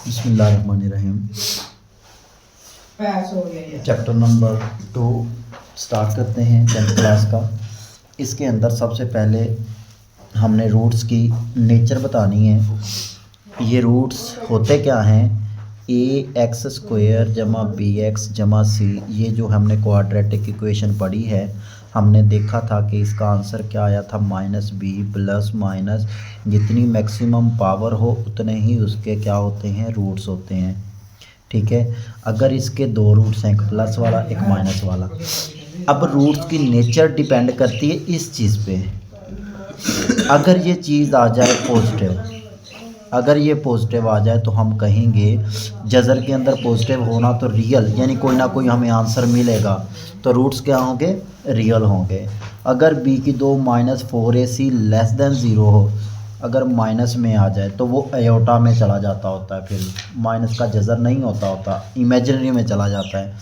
बिस्मिल्लाहिर्रहमानिर्रहीम। Chapter number 2 start करते हैं 10th क्लास का। इसके अंदर सबसे पहले हमने रूट्स की नेचर बतानी है। ये रूट्स होते क्या हैं? ax² जमा bx जमा c। ये जो हमने क्वाड्रेटिक इक्वेशन पढ़ी है, हमने देखा था कि इसका आंसर क्या आया था, -b प्लस माइनस जितनी मैक्सिमम पावर हो उतने ही उसके क्या होते हैं, रूट्स होते हैं। ठीक है, अगर इसके दो रूट्स हैं, एक प्लस वाला एक माइनस वाला। अब रूट्स की नेचर डिपेंड करती है इस चीज़ पे। अगर ये चीज़ आ जाए पॉजिटिव, अगर ये पॉजिटिव आ जाए तो हम कहेंगे जज़र के अंदर पॉजिटिव होना तो रियल, यानी कोई ना कोई हमें आंसर मिलेगा, तो रूट्स क्या होंगे, रियल होंगे। अगर b की 2 -4ac लेस देन 0 हो, अगर माइनस में आ जाए तो वो एयोटा में चला जाता होता है, फिर माइनस का जज़र नहीं होता, इमेजिनरी में चला जाता है,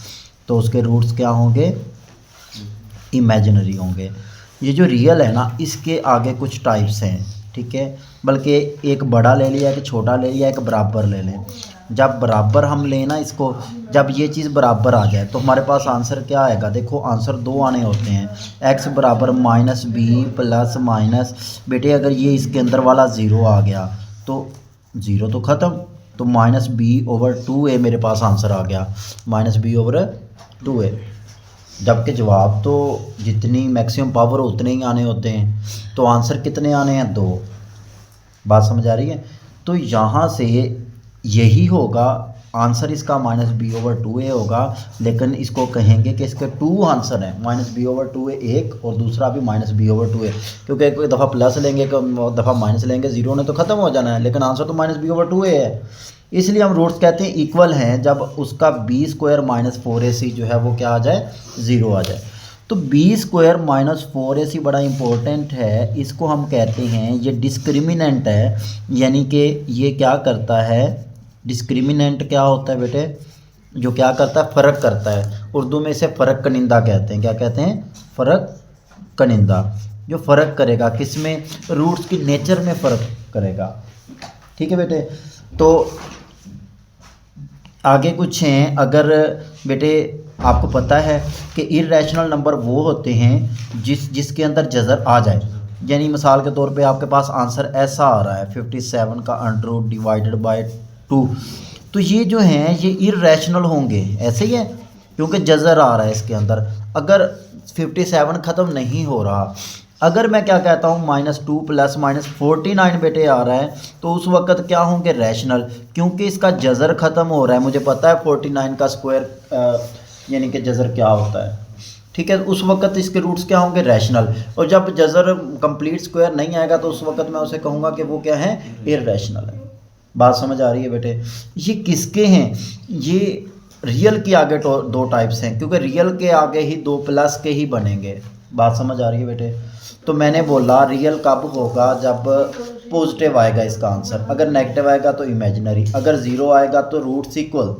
तो उसके रूट्स क्या होंगे, इमेजिनरी होंगे। ये जो रियल है ना, इसके आगे कुछ टाइप्स हैं। ठीक है, बल्कि एक बड़ा ले लिया, एक छोटा ले लिया, एक बराबर ले लें। जब बराबर हम लेना इसको, जब ये चीज़ बराबर आ जाए तो हमारे पास आंसर क्या आएगा, देखो आंसर दो आने होते हैं, x बराबर -b प्लस माइनस। बेटे अगर ये इसके अंदर वाला 0 आ गया तो 0 तो ख़त्म, तो -b/2a मेरे पास आंसर आ गया, -b/2a। जबकि जवाब तो जितनी मैक्सिमम पावर उतने ही आने होते हैं, तो आंसर कितने आने हैं, 2। बात समझ आ रही है? तो यहाँ से यही होगा आंसर, इसका -b/2a होगा, लेकिन इसको कहेंगे कि इसके 2 आंसर हैं, -b/2a एक और दूसरा भी -b/2a, क्योंकि एक दफ़ा प्लस लेंगे एक दफ़ा माइनस लेंगे, 0 ने तो ख़त्म हो जाना है, लेकिन आंसर तो -b/2a है। इसलिए हम रूट्स कहते हैं इक्वल हैं जब उसका b² -4ac जो है वो क्या आ जाए, 0 आ जाए। तो b² -4ac बड़ा इंपॉर्टेंट है, इसको हम कहते हैं ये डिस्क्रिमिनेंट है, यानी कि ये क्या करता है, डिस्क्रिमिनेंट क्या होता है बेटे, जो क्या करता है, फ़र्क करता है। उर्दू में इसे फ़र्क कनिंदा कहते हैं। क्या कहते हैं, फ़र्क कनिंदा, जो फ़र्क करेगा किस में, रूट्स की नेचर में फ़र्क करेगा। ठीक है बेटे, तो आगे कुछ हैं। अगर बेटे आपको पता है कि इर्रेशनल नंबर वो होते हैं जिसके अंदर जज़र आ जाए, यानी मिसाल के तौर पे आपके पास आंसर ऐसा आ रहा है 57 का अंडर डिवाइडेड बाय 2, तो ये जो हैं ये इर्रेशनल होंगे, ऐसे ही है, क्योंकि जज़र आ रहा है इसके अंदर। अगर 57 ख़त्म नहीं हो रहा, अगर मैं क्या कहता हूँ -2 प्लस -49 बेटे आ रहा है, तो उस वक़्त क्या होंगे, रैशनल, क्योंकि इसका जज़र ख़त्म हो रहा है। मुझे पता है 49 का स्क्वायर यानी कि जज़र क्या होता है। ठीक है, उस वक़्त इसके रूट्स क्या होंगे, रैशनल। और जब जज़र कंप्लीट स्क्वायर नहीं आएगा तो उस वक़्त मैं उसे कहूँगा कि वो क्या है, इर्रेशनल है। बात समझ आ रही है बेटे? ये किसके हैं, ये रियल के आगे दो टाइप्स हैं, क्योंकि रियल के आगे ही 2 प्लस के ही बनेंगे। बात समझ आ रही है बेटे? तो मैंने बोला रियल कब होगा, जब पॉजिटिव आएगा इसका आंसर, अगर नेगेटिव आएगा तो इमेजिनरी, अगर 0 आएगा तो रूट्स इक्वल,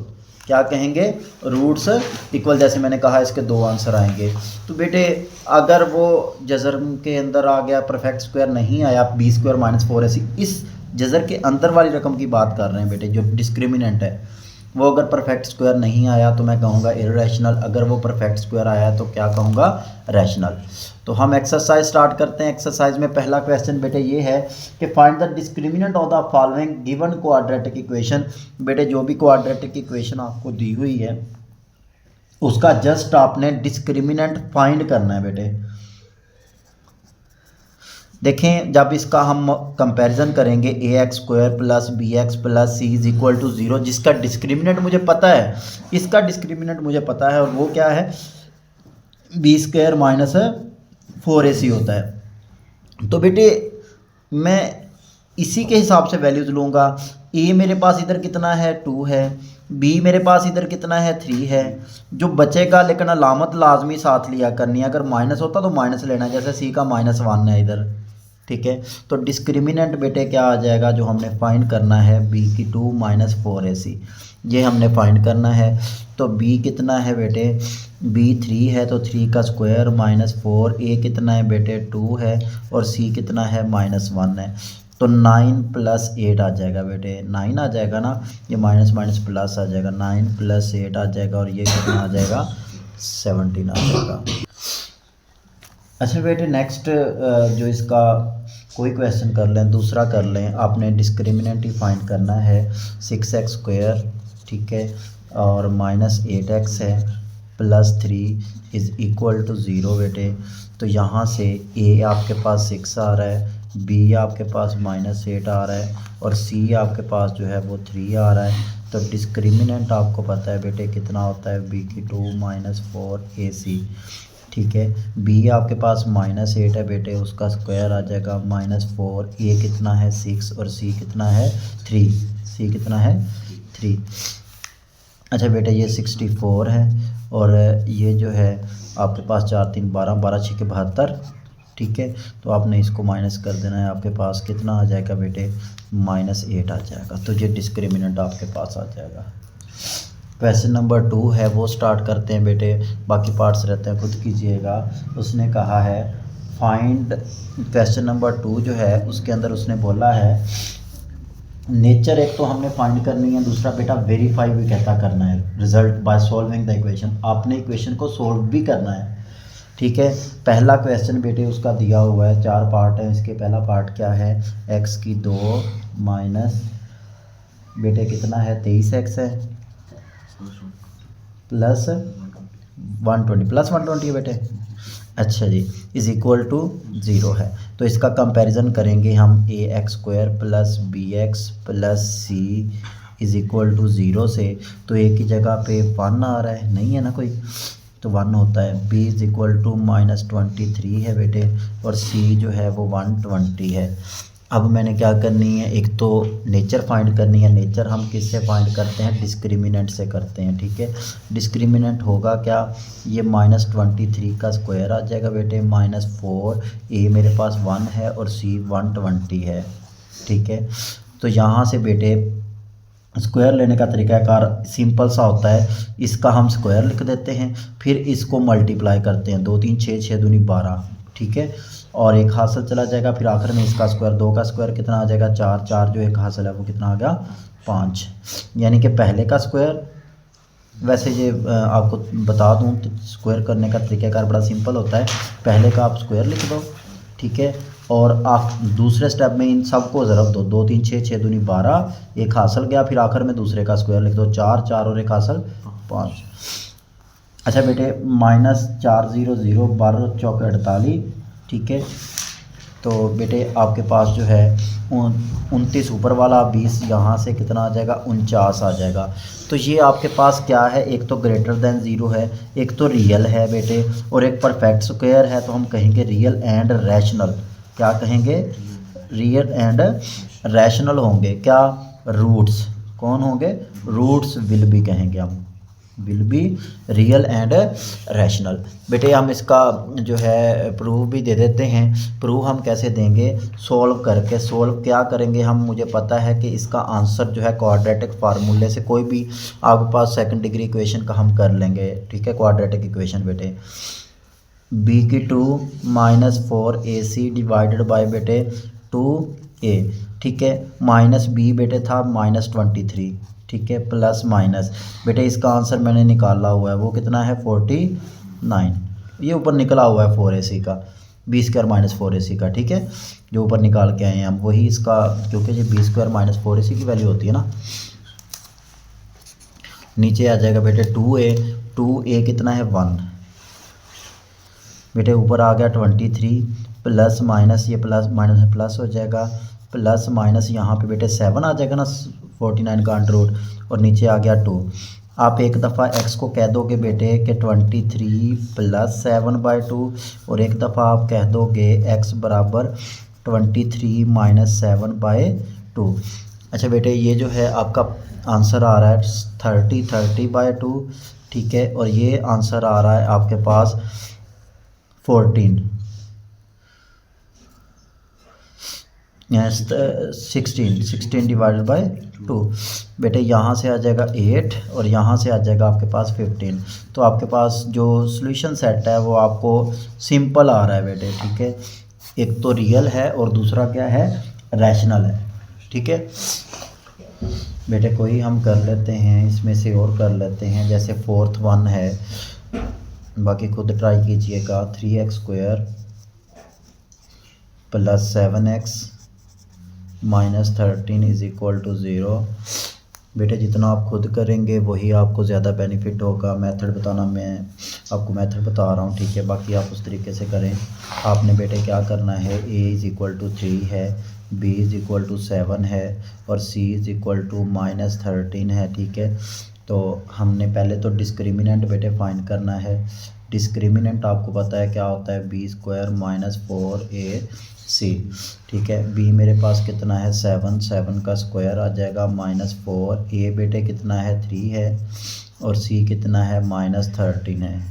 क्या कहेंगे, रूट्स इक्वल। जैसे मैंने कहा इसके 2 आंसर आएंगे। तो बेटे अगर वो जज़र के अंदर आ गया, परफेक्ट स्क्वायर नहीं आया, b² -4ac, इस जज़र के अंदर वाली रकम की बात कर रहे हैं बेटे, जो डिस्क्रिमिनेंट है, वो अगर परफेक्ट स्क्वायर नहीं आया तो मैं कहूँगा इर्रेशनल, अगर वो परफेक्ट स्क्वायर आया तो क्या कहूँगा, रैशनल। तो हम एक्सरसाइज स्टार्ट करते हैं। एक्सरसाइज में पहला क्वेश्चन बेटे ये है कि find the discriminant of the following given quadratic equation. बेटे जो भी क्वाड्रेटिक इक्वेशन आपको दी हुई है उसका जस्ट आपने डिस्क्रिमिनेंट फाइंड करना है बेटे। देखें, जब इसका हम कंपैरिजन करेंगे ax² plus bx plus c is equal to 0, जिसका डिस्क्रिमिनेंट मुझे पता है, इसका डिस्क्रिमिनेंट मुझे पता है, और वो क्या है, b² -4ac होता है। तो बेटे मैं इसी के हिसाब से वैल्यूज़ लूँगा। a मेरे पास इधर कितना है, 2 है, b मेरे पास इधर कितना है, 3 है, जो बचेगा, लेकिन अलामत लाजमी साथ लिया करनी है, अगर माइनस होता तो माइनस लेना है, जैसे c का -1 है इधर। ठीक है, तो डिस्क्रिमिनेंट बेटे क्या आ जाएगा, जो हमने फाइंड करना है, b² -4ac, ये हमने फाइंड करना है। तो b कितना है बेटे, b 3 है, तो 3 का स्क्वायर -4, a कितना है बेटे, 2 है, और c कितना है, -1 है। तो 9 प्लस 8 आ जाएगा बेटे, 9 आ जाएगा ना, ये माइनस माइनस प्लस आ जाएगा, 9 प्लस 8 आ जाएगा और ये कितना आ जाएगा 17 आ जाएगा। अच्छा बेटे नेक्स्ट जो इसका कोई क्वेश्चन कर लें, दूसरा कर लें। आपने डिस्क्रिमिनेंट ही फाइंड करना है, 6x² ठीक है और -8x है प्लस 3 इज़ इक्वल टू 0 बेटे। तो यहाँ से a आपके पास 6 आ रहा है, b आपके पास -8 आ रहा है और c आपके पास जो है वो 3 आ रहा है। तो डिस्क्रिमिनेंट आपको पता है बेटे कितना होता है, b2 -4ac ठीक है। b आपके पास -8 है बेटे, उसका स्क्वायर आ जाएगा -4, a कितना है 6 और c कितना है 3, c कितना है 3। अच्छा बेटा ये 64 है और ये जो है आपके पास 4 3 12 12 6 के 72 ठीक है। तो आपने इसको माइनस कर देना है, आपके पास कितना आ जाएगा बेटे -8 आ जाएगा। तो ये डिस्क्रिमिनेंट आपके पास आ जाएगा। क्वेश्चन नंबर 2 है वो स्टार्ट करते हैं बेटे, बाकी पार्ट्स रहते हैं खुद कीजिएगा। उसने कहा है फाइंड, क्वेश्चन नंबर 2 जो है उसके अंदर उसने बोला है नेचर, एक तो हमने फाइंड करनी है, दूसरा बेटा वेरीफाई भी कहता करना है result by solving the equation. आपने इक्वेशन को सॉल्व भी करना है ठीक है। पहला क्वेश्चन बेटे उसका दिया हुआ है, 4 पार्ट है इसके। पहला पार्ट क्या है, x² माइनस बेटे कितना है 23x है प्लस 120 है बेटे। अच्छा जी इज़ इक्वल टू 0 है। तो इसका कंपैरिजन करेंगे हम ax² plus bx plus c is equal to 0 से। तो एक ही जगह पे 1 आ रहा है, नहीं है ना कोई, तो 1 होता है। b इज़ इक्वल टू -23 है बेटे और c जो है वो 120 है। अब मैंने क्या करनी है, एक तो नेचर फाइंड करनी है। नेचर हम किससे फाइंड करते हैं, डिस्क्रिमिनेंट से करते हैं ठीक है। डिस्क्रिमिनेंट होगा क्या, ये -23 का स्क्वायर आ जाएगा बेटे, -4 a मेरे पास 1 है और c 120 है ठीक है। तो यहाँ से बेटे स्क्वायर लेने का तरीकाकार सिंपल सा होता है, इसका हम स्क्वायर लिख देते हैं, फिर इसको मल्टीप्लाई करते हैं, 2 3 6 6 दूनी 12 ठीक है। और एक हासिल चला जाएगा, फिर आखिर में इसका स्क्वायर, 2 का स्क्वायर कितना आ जाएगा 4, 4 जो एक हासिल है वो कितना आ गया 5, यानी कि पहले का स्क्वायर। वैसे ये आपको बता दूं तो स्क्वायर करने का तरीकाकार बड़ा सिंपल होता है, पहले का आप स्क्वायर लिख दो ठीक है और आप दूसरे स्टेप में इन सबको ज़रब दो, 2 3 6 6 दूनी 12, एक हासिल गया, फिर आखिर में दूसरे का स्क्वायर लिख दो, 4 4 और एक हासिल 5। अच्छा बेटे -4 0 0 12 चौक 48 ठीक है। तो बेटे आपके पास जो है 29 ऊपर वाला, 20 यहाँ से कितना आ जाएगा 49 आ जाएगा। तो ये आपके पास क्या है, एक तो ग्रेटर देन 0 है, एक तो रियल है बेटे और एक परफेक्ट स्क्वायर है। तो हम कहेंगे रियल एंड रैशनल, क्या कहेंगे, रियल एंड रैशनल होंगे क्या, रूट्स कौन होंगे, रूट्स विल बी कहेंगे हम, will be real and rational. बेटे हम इसका जो है प्रूफ भी दे देते हैं। प्रूफ हम कैसे देंगे, सॉल्व करके। सॉल्व क्या करेंगे हम, मुझे पता है कि इसका आंसर जो है क्वाड्रेटिक फार्मूले से, कोई भी आपके पास सेकंड डिग्री इक्वेशन का हम कर लेंगे ठीक है। क्वाड्रेटिक इक्वेशन बेटे b2 -4ac डिवाइडेड बाय बेटे 2a ठीक है, माइनस b बेटे था -23 ठीक है, प्लस माइनस बेटे इसका आंसर मैंने निकाला हुआ है वो कितना है 49, ये ऊपर निकला हुआ है 4ac का, b² -4ac का ठीक है, जो ऊपर निकाल के आए हैं हम वही इसका, क्योंकि ये b² -4ac की वैल्यू होती है ना। नीचे आ जाएगा बेटे 2a कितना है 1 बेटे, ऊपर आ गया 23 प्लस माइनस, ये प्लस माइनस है प्लस हो जाएगा, प्लस माइनस यहाँ पे बेटे 7 आ जाएगा ना 49 का अंडर रूट, और नीचे आ गया 2। आप एक दफ़ा x को कह दोगे बेटे कि 23 प्लस 7/2 और एक दफ़ा आप कह दोगे x बराबर 23 माइनस 7/2। अच्छा बेटे ये जो है आपका आंसर आ रहा है 30/2 ठीक है, और ये आंसर आ रहा है आपके पास 14 16 डिवाइडेड बाय 2 बेटे, यहाँ से आ जाएगा 8 और यहाँ से आ जाएगा आपके पास 15। तो आपके पास जो सॉल्यूशन सेट है वो आपको सिंपल आ रहा है बेटे ठीक है, एक तो रियल है और दूसरा क्या है रैशनल है। ठीक है बेटे, कोई हम कर लेते हैं इसमें से और कर लेते हैं, जैसे फोर्थ वन है, बाकी खुद ट्राई कीजिएगा। 3x² + 7x - 13 = 0। बेटे जितना आप खुद करेंगे वही आपको ज़्यादा बेनिफिट होगा। मेथड बताना मैं आपको मेथड बता रहा हूँ, ठीक है, बाकी आप उस तरीके से करें। आपने बेटे क्या करना है, a = 3 है, b = 7 है और c = -13 है। ठीक है, तो हमने पहले तो डिस्क्रिमिनेंट बेटे फाइंड करना है। डिस्क्रिमिनेंट आपको पता है क्या होता है, b² - 4ac। ठीक है, b मेरे पास कितना है 7 का स्क्वायर आ जाएगा -4, a बेटे कितना है 3 है और c कितना है -13 है।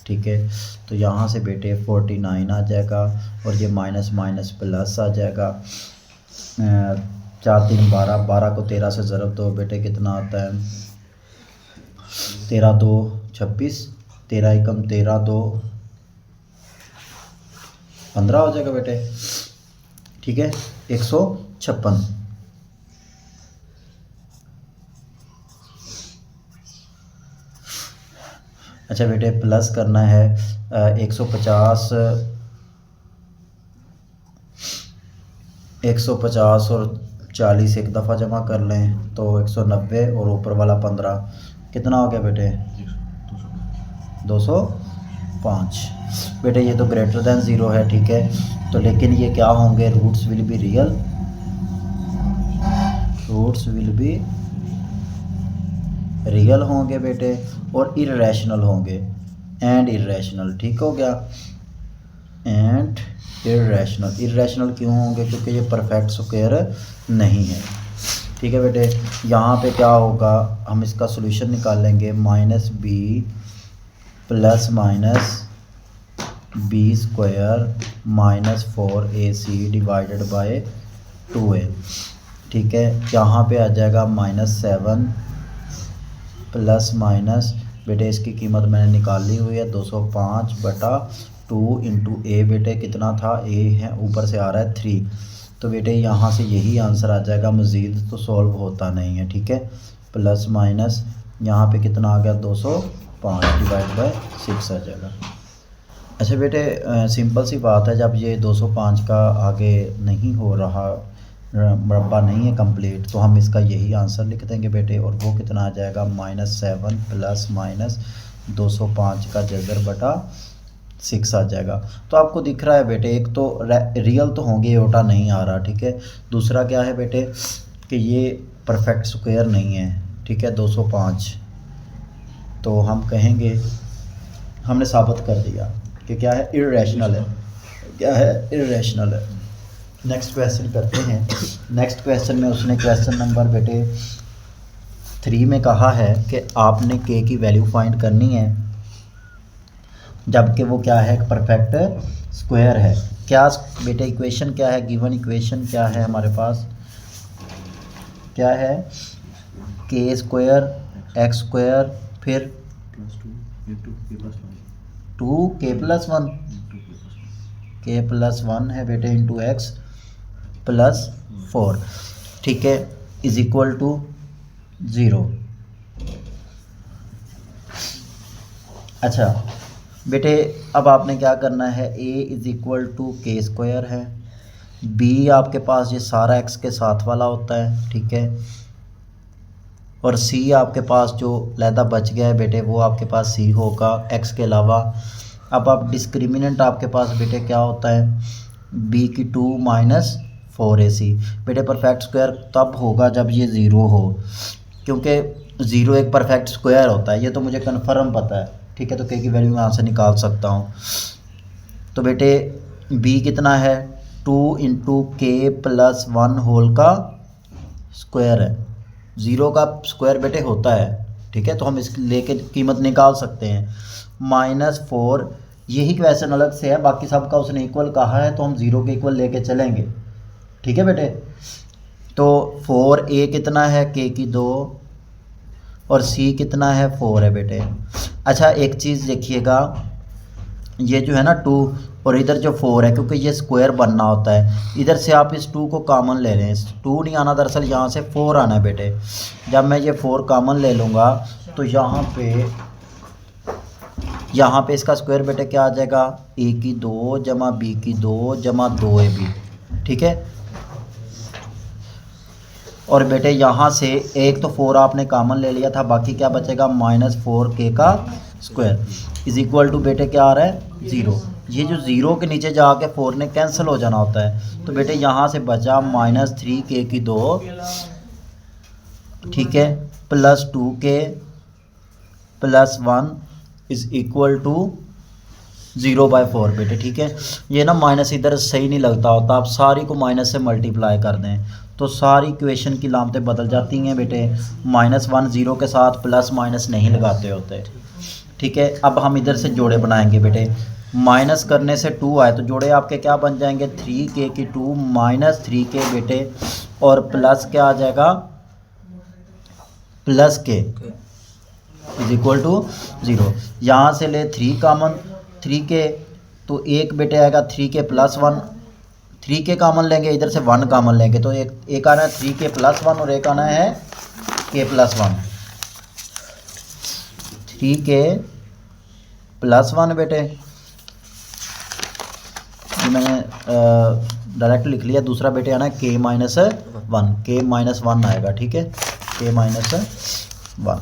ठीक है, तो यहाँ से बेटे 49 आ जाएगा और ये माइनस माइनस प्लस आ जाएगा। 4 3 12, 12 को 13 से ज़रब दो बेटे कितना आता है, 13 2 26, 13 एकम 13 2 15 हो जाएगा बेटे। ठीक है, 156। अच्छा बेटे प्लस करना है 150 और 40 एक दफ़ा जमा कर लें तो 190 और ऊपर वाला 15 कितना हो गया बेटे 205। बेटे ये तो ग्रेटर दैन 0 है। ठीक है, तो लेकिन ये क्या होंगे, roots will be real, roots will be real होंगे बेटे और इर्रेशनल होंगे, एंड इर्रेशनल। ठीक हो गया, एंड इर्रेशनल। इर्रेशनल क्यों होंगे, क्योंकि ये परफेक्ट स्क्वायर नहीं है। ठीक है बेटे, यहाँ पे क्या होगा, हम इसका सॉल्यूशन निकालेंगे, -b + -b² - 4ac / 2a। ठीक है, यहाँ पे आ जाएगा -7 ± बेटे इसकी कीमत मैंने निकाली हुई है 205/2 × a। बेटे कितना था, a है ऊपर से आ रहा है 3, तो बेटे यहाँ से यही आंसर आ जाएगा, मज़ीद तो सॉल्व होता नहीं है। ठीक है, प्लस माइनस यहाँ पे कितना आ गया 205 / 6 आ जाएगा। अच्छा बेटे सिंपल सी बात है, जब ये 205 का आगे नहीं हो रहा, मरबा नहीं है कंप्लीट, तो हम इसका यही आंसर लिख देंगे बेटे, और वो कितना आ जाएगा -7 ± 205 का जज़र बटा 6 आ जाएगा। तो आपको दिख रहा है बेटे, एक तो रियल तो होंगे, योटा नहीं आ रहा। ठीक है, दूसरा क्या है बेटे कि ये परफेक्ट स्क्वायर नहीं है। ठीक है, 205 तो हम कहेंगे, हमने साबित कर दिया कि क्या है, इर्रेशनल है। क्या है, इर्रेशनल है। नेक्स्ट क्वेश्चन करते हैं। नेक्स्ट क्वेश्चन में उसने क्वेश्चन नंबर बेटे 3 में कहा है कि आपने k की वैल्यू फाइंड करनी है, जबकि वो क्या है, परफेक्ट स्क्वायर है। क्या बेटे इक्वेशन क्या है, गिवन इक्वेशन क्या है हमारे पास, क्या है, k² x² फिर 2k+1 k+1 है बेटे इंटू x + 4। ठीक है, = 0। अच्छा बेटे अब आपने क्या करना है, a = k² है, b आपके पास ये सारा x के साथ वाला होता है। ठीक है, और c आपके पास जो लैदा बच गया है बेटे वो आपके पास c होगा x के अलावा। अब आप डिस्क्रिमिनेंट आपके पास बेटे क्या होता है, b² - 4ac। बेटे परफेक्ट स्क्वायर तब होगा जब ये 0 हो, क्योंकि 0 एक परफेक्ट स्क्वायर होता है, ये तो मुझे कन्फर्म पता है। ठीक है, तो k की वैल्यू मैं यहाँ से निकाल सकता हूँ। तो बेटे b कितना है, 2 × k+1 होल का स्क्वायर है। 0 का स्क्वायर बेटे होता है। ठीक है, तो हम इसके लेके कीमत निकाल सकते हैं। -4 यही क्वेश्चन अलग से है, बाकी सब का उसने इक्वल कहा है, तो हम 0 के इक्वल लेके चलेंगे। ठीक है बेटे, तो 4a कितना है, k की 2 और c कितना है 4 है बेटे। अच्छा एक चीज़ देखिएगा, ये जो है ना 2 और इधर जो 4 है, क्योंकि ये स्क्वायर बनना होता है, इधर से आप इस 2 को कॉमन ले लें। 2 नहीं आना, दरअसल यहाँ से 4 आना है बेटे। जब मैं ये 4 कॉमन ले लूँगा तो यहाँ पे इसका स्क्वायर बेटे क्या आ जाएगा, a की 2 जमा b की 2 जमा 2ab, ठीक है। और बेटे यहाँ से एक तो 4 आपने कॉमन ले लिया था, बाकी क्या बचेगा -4k का स्क्वायर इज इक्वल टू बेटे क्या आ रहा है 0। ये जो 0 के नीचे जाके 4 ने कैंसिल हो जाना होता है, तो बेटे यहाँ से बचा -3k की 2, ठीक है, plus 2k plus 1 is equal to 0/4 बेटे, ठीक है। ये ना माइनस इधर सही नहीं लगता होता, आप सारी को माइनस से मल्टीप्लाई कर दें तो सारी इक्वेशन की लामतें बदल जाती हैं बेटे। -1 0 के साथ प्लस माइनस नहीं लगाते होते, ठीक है। अब हम इधर से जोड़े बनाएंगे बेटे, माइनस करने से 2 आए तो जोड़े आपके क्या बन जाएंगे 3k की 2 -3k बेटे, और प्लस क्या आ जाएगा plus k is equal to 0। यहाँ से ले 3 कॉमन, 3k तो एक बेटे आएगा 3k प्लस 1, 3k कॉमन लेंगे, इधर से 1 कॉमन लेंगे तो एक आना है 3k प्लस 1 और एक आना है k प्लस 1। 3k प्लस 1 बेटे, ये मैंने डायरेक्ट लिख लिया। दूसरा बेटे आना है k माइनस 1, k माइनस 1 आएगा, ठीक है, k minus 1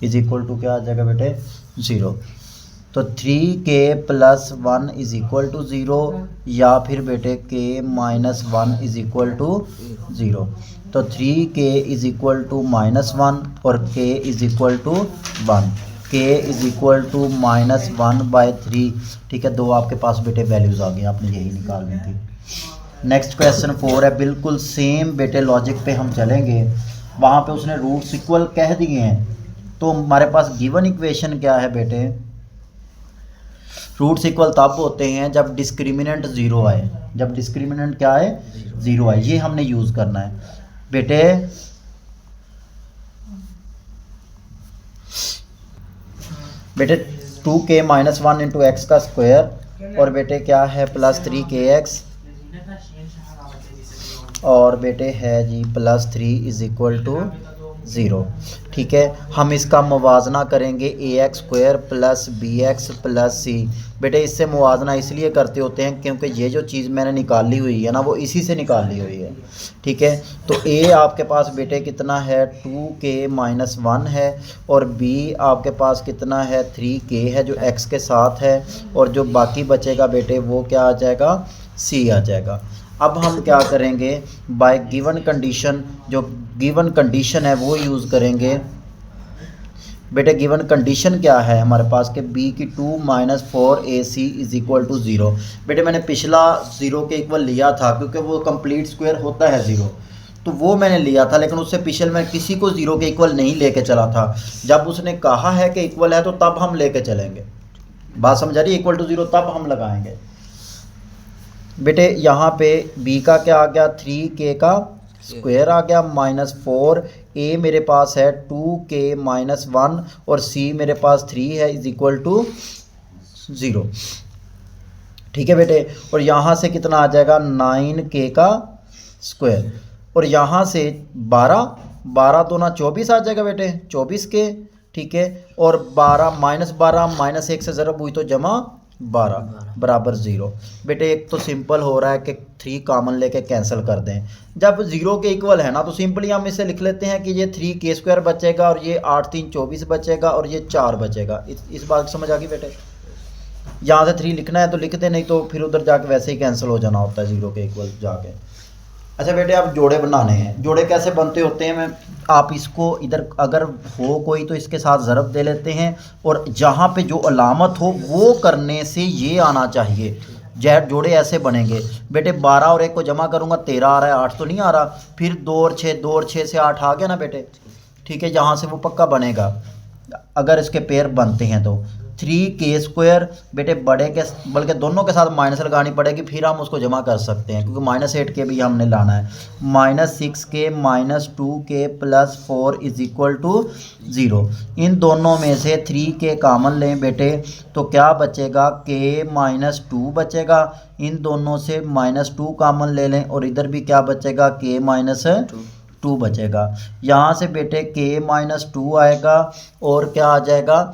is equal to क्या आ जाएगा बेटे 0। तो 3k plus 1 is equal to 0, या फिर बेटे k minus 1 is equal to 0। तो 3k इज इक्वल टू -1 और k is equal to 1, k is equal to -1/3, ठीक है। दो आपके पास बेटे वैल्यूज़ आ गई, आपने यही निकालनी थी। नेक्स्ट क्वेश्चन 4 है, बिल्कुल सेम बेटे लॉजिक पे हम चलेंगे। वहाँ पे उसने रूट्स इक्वल कह दिए हैं, तो हमारे पास गिवन इक्वेशन क्या है बेटे, रूट्स इक्वल तब होते हैं जब डिस्क्रिमिनेंट 0 आए। जब डिस्क्रिमिनेंट क्या है 0 आए, ये हमने यूज़ करना है बेटे। बेटे 2k माइनस 1 इंटू एक्स का स्क्वायर, और बेटे क्या है प्लस 3kx, और बेटे है जी प्लस 3 इज इक्वल टू 0, ठीक है। हम इसका मुवाजना करेंगे ax² plus bx plus c। बेटे इससे मुवाजना इसलिए करते होते हैं क्योंकि ये जो चीज़ मैंने निकाली हुई है ना वो इसी से निकाली हुई है, ठीक है। तो a आपके पास बेटे कितना है 2k माइनस 1 है, और b आपके पास कितना है 3k है जो x के साथ है, और जो बाकी बचेगा बेटे वो क्या आ जाएगा c आ जाएगा। अब हम क्या करेंगे बाय गिवन कंडीशन, जो गिवन कंडीशन है वो यूज़ करेंगे बेटे। गिवन कंडीशन क्या है हमारे पास के b की 2 minus 4ac is equal to 0। बेटे मैंने पिछला 0 के इक्वल लिया था क्योंकि वो कंप्लीट स्क्वायर होता है 0, तो वो मैंने लिया था, लेकिन उससे पिछले मैं किसी को 0 के इक्वल नहीं लेके चला था। जब उसने कहा है कि इक्वल है तो तब हम लेके चलेंगे, बात समझ आ रही है, इक्वल टू 0 तब हम लगाएंगे बेटे। यहाँ पे b का क्या आ गया 3k का स्क्वायर आ गया -4, a मेरे पास है 2k माइनस 1 और c मेरे पास 3 है इज इक्वल टू 0, ठीक है बेटे। और यहाँ से कितना आ जाएगा 9k का स्क्वायर, और यहाँ से 12 दूना 24 आ जाएगा बेटे 24k, ठीक है। और 12 माइनस 1 से ज़रब हुई तो जमा 12 बराबर 0। बेटे एक तो सिंपल हो रहा है कि 3 कॉमन लेके कैंसिल कर दें। जब 0 के इक्वल है ना तो सिंपली हम इसे लिख लेते हैं कि ये 3k² बचेगा, और ये 8 3 24 बचेगा, और ये 4 बचेगा। इस बात समझ आ गई बेटे। यहाँ से 3 लिखना है तो लिख दे, नहीं तो फिर उधर जाके वैसे ही कैंसिल हो जाना होता है 0 के इक्वल जाके। अच्छा बेटे अब जोड़े बनाने हैं। जोड़े कैसे बनते होते हैं, मैं आप इसको इधर अगर हो कोई तो इसके साथ ज़रब दे लेते हैं, और जहाँ पे जो अलामत हो वो करने से ये आना चाहिए। जोड़े ऐसे बनेंगे बेटे, 12 और 1 को जमा करूँगा 13 आ रहा है, 8 तो नहीं आ रहा, फिर 2 और 6 से 8 आ गया ना बेटे, ठीक है। यहाँ से वो पक्का बनेगा अगर इसके पेयर बनते हैं तो 3k² बेटे बड़े के बल्कि दोनों के साथ माइनस लगानी पड़ेगी, फिर हम उसको जमा कर सकते हैं, क्योंकि -8k भी हमने लाना है। -6k -2k + 4 = 0। इन दोनों में से 3k कॉमन लें बेटे, तो क्या बचेगा, k -2 बचेगा। इन दोनों से -2 कॉमन ले लें और इधर भी क्या बचेगा, k -2 बचेगा। यहाँ से बेटे k -2 आएगा और क्या आ जाएगा,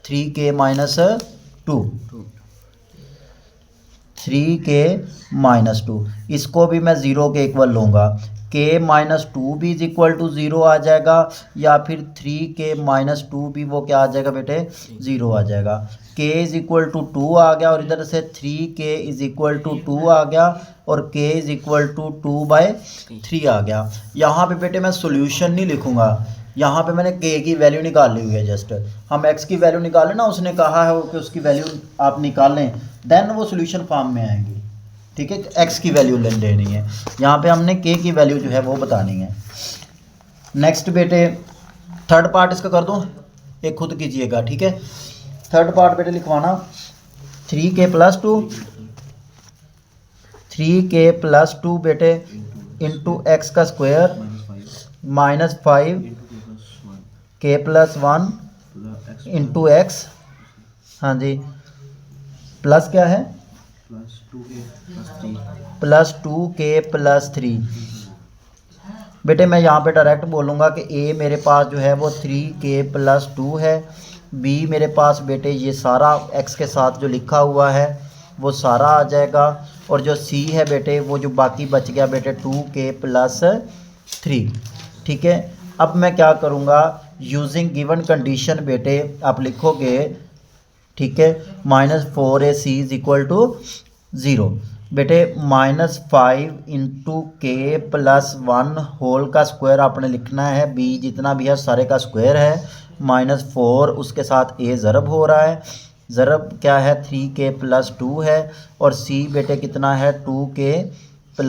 3k -2, 3k -2। इसको भी मैं 0 के इक्वल लूँगा, k -2 भी = 0 आ जाएगा, या फिर 3k -2 भी वो क्या आ जाएगा बेटे, 0 आ जाएगा। k = 2 आ गया और इधर से 3k = 2 आ गया और k = 2/3 आ गया। यहाँ पे बेटे मैं सॉल्यूशन नहीं लिखूँगा, यहाँ पे मैंने k की वैल्यू निकाल ली हुई है। जस्ट हम x की वैल्यू निकालें ना, उसने कहा है कि उसकी वैल्यू आप निकालें, देन वो सॉल्यूशन फॉर्म में आएंगी। ठीक है, x की वैल्यू लेनी है, यहाँ पे हमने k की वैल्यू जो है वो बतानी है। नेक्स्ट बेटे थर्ड पार्ट इसका कर दूँ, एक खुद कीजिएगा। ठीक है, थर्ड पार्ट बेटे लिखवाना 3k + 2, 3k + 2 बेटे इंटू x का स्क्वायर -5 k + 1 इंटू x। हाँ जी, प्लस क्या है, +2k + 3। बेटे मैं यहाँ पे डायरेक्ट बोलूँगा कि a मेरे पास जो है वो 3k + 2 है, b मेरे पास बेटे ये सारा x के साथ जो लिखा हुआ है वो सारा आ जाएगा, और जो c है बेटे वो जो बाकी बच गया बेटे 2k + 3। ठीक है, अब मैं क्या करूँगा, यूजिंग गिवन कंडीशन बेटे आप लिखोगे। ठीक है, -4ac = 0 बेटे, -5 × k + 1 होल का स्क्वायर आपने लिखना है, b जितना भी है सारे का स्क्वायर है, -4 उसके साथ a ज़रब हो रहा है, ज़रब क्या है 3k + 2 है, और c बेटे कितना है 2k +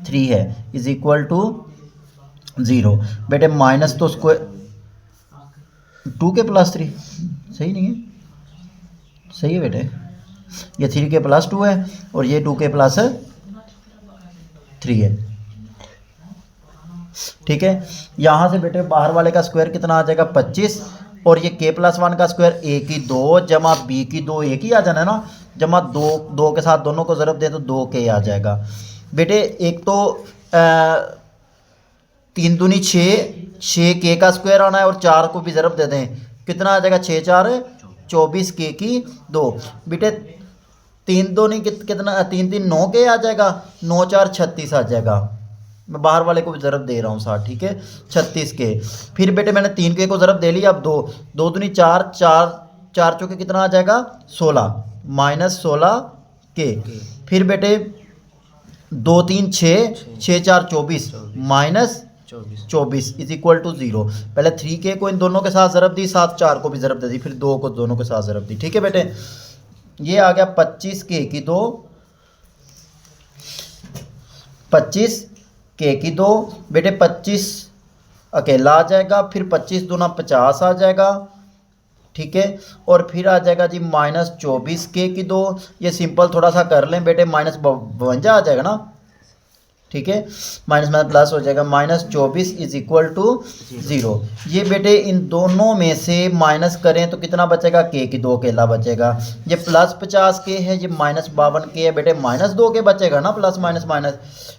3 है, = 0 बेटे। माइनस तो स्क्वायर 2k + 3 सही नहीं है, सही है बेटे, ये 3k + 2 है और ये 2k + 3 है। ठीक है, यहाँ से बेटे बाहर वाले का स्क्वायर कितना आ जाएगा 25, और ये k + 1 का स्क्वायर a की 2 जमा b की 2 एक ही आ जाना है ना, जमा 2 के साथ दोनों को ज़रब दें तो 2k आ जाएगा बेटे। एक तो 3 दूनी 6k का स्क्वायर आना है, और 4 को भी ज़रब दे दें, कितना आ जाएगा 6 × 4 = 24 k की 2 बेटे। 3 दूनी कितना 3 3 9k आ जाएगा, 9 4 36 आ जाएगा। मैं बाहर वाले को भी ज़रब दे रहा हूँ 60। ठीक है, 36k। फिर बेटे मैंने 3k को ज़रब दे लिया, अब 2 दूनी 4 4 चौके कितना आ जाएगा 16 -16k। फिर बेटे 2 3 6 6 4 24 -24 = 0। पहले 3k को इन दोनों के साथ ज़रब दी, साथ 4 को भी ज़रब दे दी, फिर 2 को दोनों के साथ ज़रब दी। ठीक है बेटे, ये आ गया 25k की 2, 25k की 2 बेटे। 25 अकेला आ जाएगा, फिर 25 दूना 50 आ जाएगा। ठीक है, और फिर आ जाएगा जी -24k की 2, ये सिंपल थोड़ा सा कर लें बेटे, -52 आ जाएगा ना। ठीक है, माइनस में प्लस हो जाएगा, -24 = 0। ये बेटे इन दोनों में से माइनस करें तो कितना बचेगा, k की 2 अकेला बचेगा। ये +50k है, ये -52k है बेटे, -2k बचेगा ना, प्लस माइनस माइनस।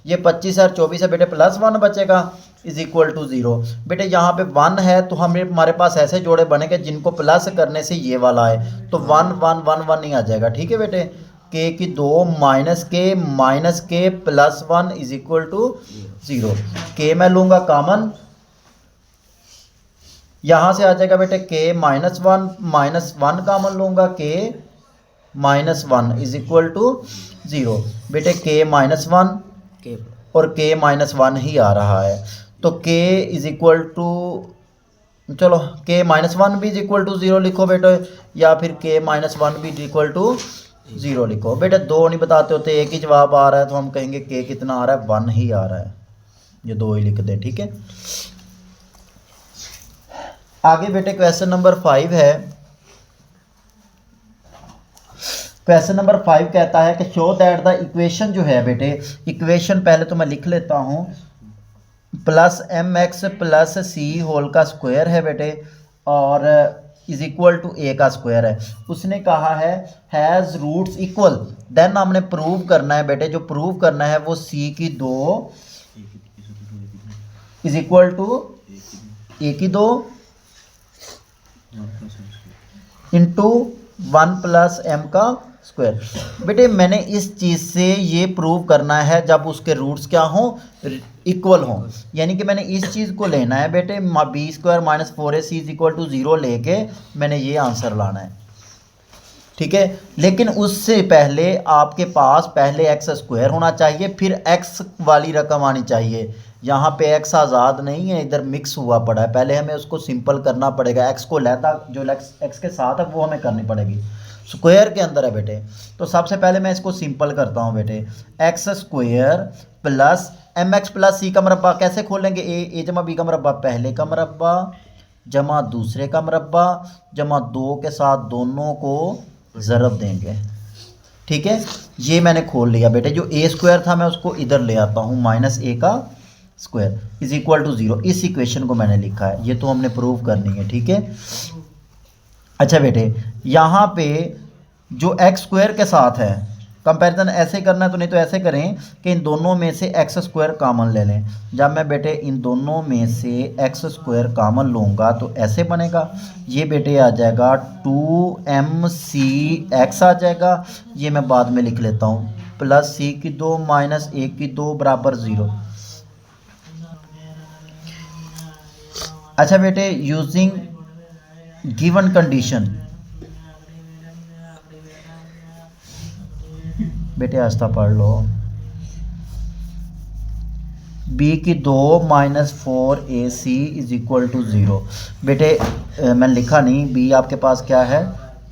ये 25 और 24 है बेटे, +1 बचेगा = 0 बेटे। यहाँ पे 1 है तो हमारे पास ऐसे जोड़े बनेंगे जिनको प्लस करने से ये वाला आए, तो 1 1 1 1 नहीं आ जाएगा। ठीक है बेटे, k की 2 -k + 1 = 0। k मैं लूँगा कॉमन, यहाँ से आ जाएगा बेटे k -1 कॉमन लूँगा, k -1 = 0 बेटे। k -1 और k -1 ही आ रहा है, तो k चलो k -1 भी = 0 लिखो बेटे, या फिर k -1 भी = 0 लिखो बेटे। 2 नहीं बताते होते, एक ही जवाब आ रहा है तो हम कहेंगे k कितना आ रहा है, 1 ही आ रहा है, ये 2 ही लिख दें। ठीक है, आगे बेटे क्वेश्चन नंबर 5 है। क्वेश्चन नंबर 5 कहता है कि शो दैट द इक्वेशन जो है बेटे, इक्वेशन पहले तो मैं लिख लेता हूँ, प्लस एम एक्स प्लस सी होल का स्क्वायर है बेटे, और इज इक्वल टू ए का स्क्वायर है। उसने कहा है हैज़ रूट्स इक्वल, देन हमने प्रूव करना है बेटे, जो प्रूव करना है वो सी की दो इज इक्वल टू ए की दो इंटू 1 प्लस एम का स्क्वायर। बेटे मैंने इस चीज़ से ये प्रूव करना है जब उसके रूट्स क्या हों, इक्वल हों, यानी कि मैंने इस चीज़ को लेना है बेटे, B square minus 4ac is equal to 0 लेके मैंने ये आंसर लाना है, ठीक है। लेकिन उससे पहले आपके पास पहले एक्स स्क्वायर होना चाहिए, फिर एक्स वाली रकम आनी चाहिए। यहाँ पे एक्स आज़ाद नहीं है, इधर मिक्स हुआ पड़ा है, पहले हमें उसको सिंपल करना पड़ेगा, एक्स को लहदा जो एक्स के साथ है वो हमें करनी पड़ेगी, स्क्वायर के अंदर है बेटे। तो सबसे पहले मैं इसको सिंपल करता हूँ बेटे, X square plus M X plus C का मरबा कैसे खोलेंगे, ए जमा बी का मरबा पहले का मरबा जमा दूसरे का मरबा जमा 2 के साथ दोनों को ज़रब देंगे, ठीक है। ये मैंने खोल लिया बेटे, जो ए स्क्वायर था मैं उसको इधर ले आता हूँ, माइनस ए का स्क्वायर इज इक्वल टू 0। इस इक्वेशन को मैंने लिखा है, ये तो हमने प्रूव करनी है, ठीक है। अच्छा बेटे यहाँ पे जो एक्स स्क्वायर के साथ है कंपैरिजन ऐसे करना है, तो नहीं तो ऐसे करें कि इन दोनों में से एक्स स्क्वायर कॉमन ले लें। जब मैं बेटे इन दोनों में से एक्स स्क्वायर कॉमन लूँगा तो ऐसे बनेगा, ये बेटे आ जाएगा 2mc(x) आ जाएगा, ये मैं बाद में लिख लेता हूँ, प्लस सी की 2 माइनस ए की 2 बराबर 0। अच्छा बेटे यूजिंग गिवन कंडीशन, बेटे आस्था पढ़ लो, b की 2 minus 4ac is equal to 0। बेटे मैंने लिखा नहीं, b आपके पास क्या है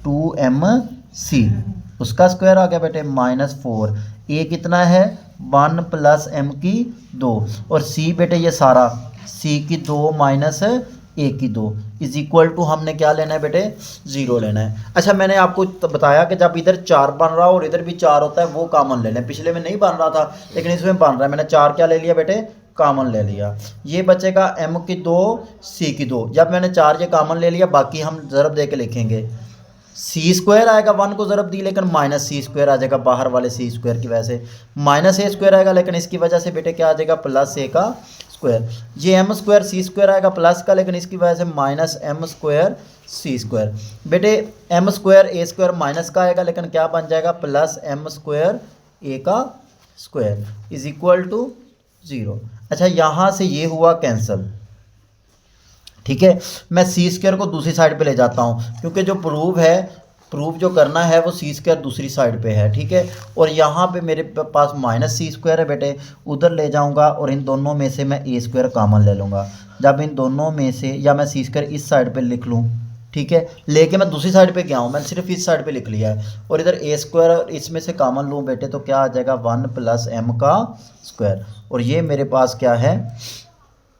2mc, उसका स्क्वायर आ गया बेटे -4, a कितना है 1 प्लस m की 2, और c बेटे ये सारा c की 2 माइनस ए की 2 इज इक्वल टू हमने क्या लेना है बेटे 0 लेना है। अच्छा मैंने आपको बताया कि जब इधर 4 बन रहा हो और इधर भी 4 होता है वो कॉमन ले लें, पिछले में नहीं बन रहा था लेकिन इसमें बन रहा है, मैंने 4 क्या ले लिया बेटे कॉमन ले लिया, ये बचेगा m की 2 c की 2, जब मैंने 4 ये कॉमन ले लिया बाकी हम ज़रब दे के लिखेंगे, सी स्क्वायर आएगा 1 को ज़रब दी लेकिन माइनस सी स्क्वायर आ जाएगा, बाहर वाले सी स्क्वायर की वजह से माइनस ए स्क्वायर आएगा, लेकिन इसकी वजह से बेटे क्या आ जाएगा प्लस ए का स्क्वायर, ये एम स्क्वायर सी स्क्वायर आएगा प्लस का, लेकिन इसकी वजह से माइनस एम स्क्वायर सी स्क्वायर। बेटे एम स्क्वायर ए स्क्वायर माइनस का आएगा लेकिन क्या बन जाएगा प्लस एम स्क्वायर ए का स्क्वायर इज इक्वल टू 0। अच्छा यहाँ से ये हुआ कैंसिल, ठीक है। मैं सी स्क्वायर को दूसरी साइड पे ले जाता हूँ क्योंकि जो प्रूफ जो करना है वो सी स्क्वायर दूसरी साइड पे है, ठीक है। और यहाँ पे मेरे पास माइनस सी स्क्वायर है बेटे, उधर ले जाऊँगा और इन दोनों में से मैं ए स्क्वायर कॉमन ले लूँगा, जब इन दोनों में से या मैं सी स्क्वायर इस साइड पे लिख लूँ, ठीक है, लेके मैं दूसरी साइड पे गया हूँ, मैंने सिर्फ इस साइड पे लिख लिया है, और इधर ए स्क्वायर और इसमें से कॉमन लूँ बेटे तो क्या आ जाएगा 1 प्लस एम का स्क्वायर, और ये मेरे पास क्या है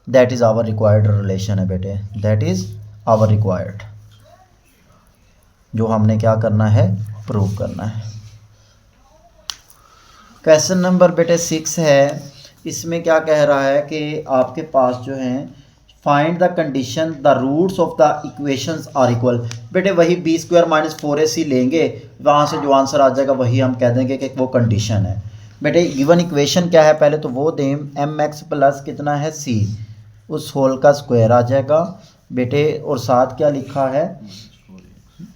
that is our required relation है बेटे, दैट इज़ आवर रिक्वायर्ड, जो हमने क्या करना है प्रूव करना है। क्वेश्चन नंबर बेटे 6 है, इसमें क्या कह रहा है कि आपके पास जो है find the condition the roots of the equations are equal. बेटे वही बी स्क्वायर माइनस 4ac लेंगे, वहाँ से जो आंसर आ जाएगा वही हम कह देंगे कि वो कंडीशन है। बेटे गिवन इक्वेशन क्या है पहले तो वो दें, एम एक्स प्लस कितना है सी, उस होल का स्क्वायर आ जाएगा बेटे, और साथ क्या लिखा है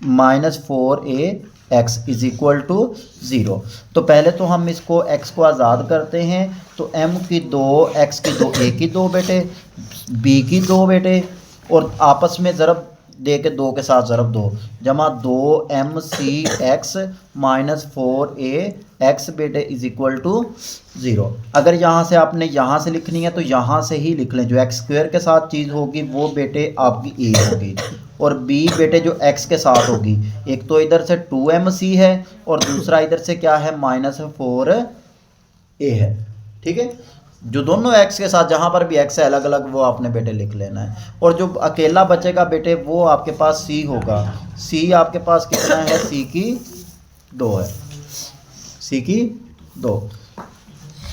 -4ax इज इक्वल टू 0। तो पहले तो हम इसको x को आज़ाद करते हैं, तो m की 2 x की 2 a की 2 बेटे b की 2 बेटे, और आपस में ज़रब दे के 2 के साथ ज़रब 2 जमा 2mcx माइनस 4ax बेटे इज इक्वल टू 0। अगर यहाँ से आपने यहाँ से लिखनी है तो यहाँ से ही लिख लें, जो एक्स स्क्वायर के साथ चीज़ होगी वो बेटे आपकी a होगी, और b बेटे जो x के साथ होगी, एक तो इधर से 2mc है और दूसरा इधर से क्या है -4a है, ठीक है। जो दोनों x के साथ जहाँ पर भी x है अलग अलग वो आपने बेटे लिख लेना है, और जो अकेला बचेगा बेटे वो आपके पास c होगा, c आपके पास कितना है c की 2 है, सी की 2।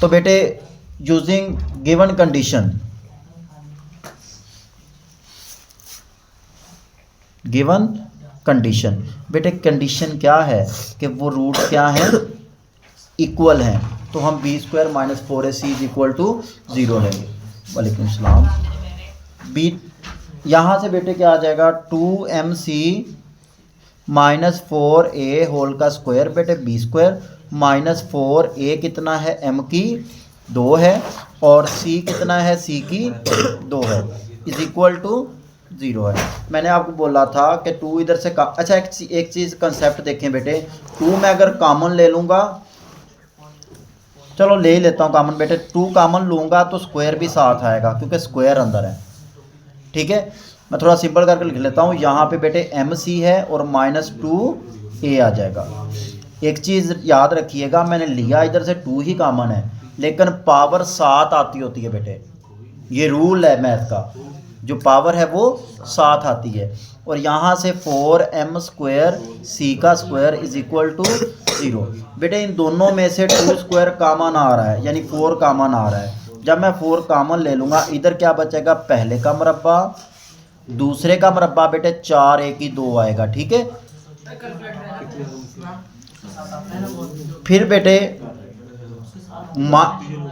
तो बेटे using given condition, given condition बेटे कंडीशन क्या है कि वो रूट क्या है, इक्वल हैं, तो हम b² - 4ac is equal to 0 लेंगे। वालेकुम सलाम। बी यहाँ से बेटे क्या आ जाएगा 2mc - 4a होल का स्क्वायर बेटे b² - 4a कितना है m की 2 है और c कितना है c की 2 है इज इक्वल टू 0 है। मैंने आपको बोला था कि 2 इधर से का अच्छा एक चीज़ कंसेप्ट देखें बेटे, 2 मैं अगर कॉमन ले लूँगा, चलो ले ही लेता हूँ कॉमन बेटे, 2 कॉमन लूँगा तो स्क्वायर भी साथ आएगा क्योंकि स्क्वायर अंदर है। ठीक है, मैं थोड़ा सिंपल करके लिख लेता हूँ। यहाँ पे बेटे mc है और -2a आ जाएगा। एक चीज़ याद रखिएगा, मैंने लिया इधर से 2 ही कॉमन है लेकिन पावर 7 आती होती है बेटे, ये रूल है मैथ का, जो पावर है वो 7 आती है। और यहाँ से 4m² c का स्क्वायर इज इक्वल टू 0। बेटे इन दोनों में से 2² कॉमन आ रहा है यानी 4 कॉमन आ रहा है। जब मैं 4 कॉमन ले लूँगा इधर क्या बचेगा, पहले का मुरब्बा, दूसरे का मुरब्बा बेटे 4a की 2 आएगा। ठीक है, फिर बेटे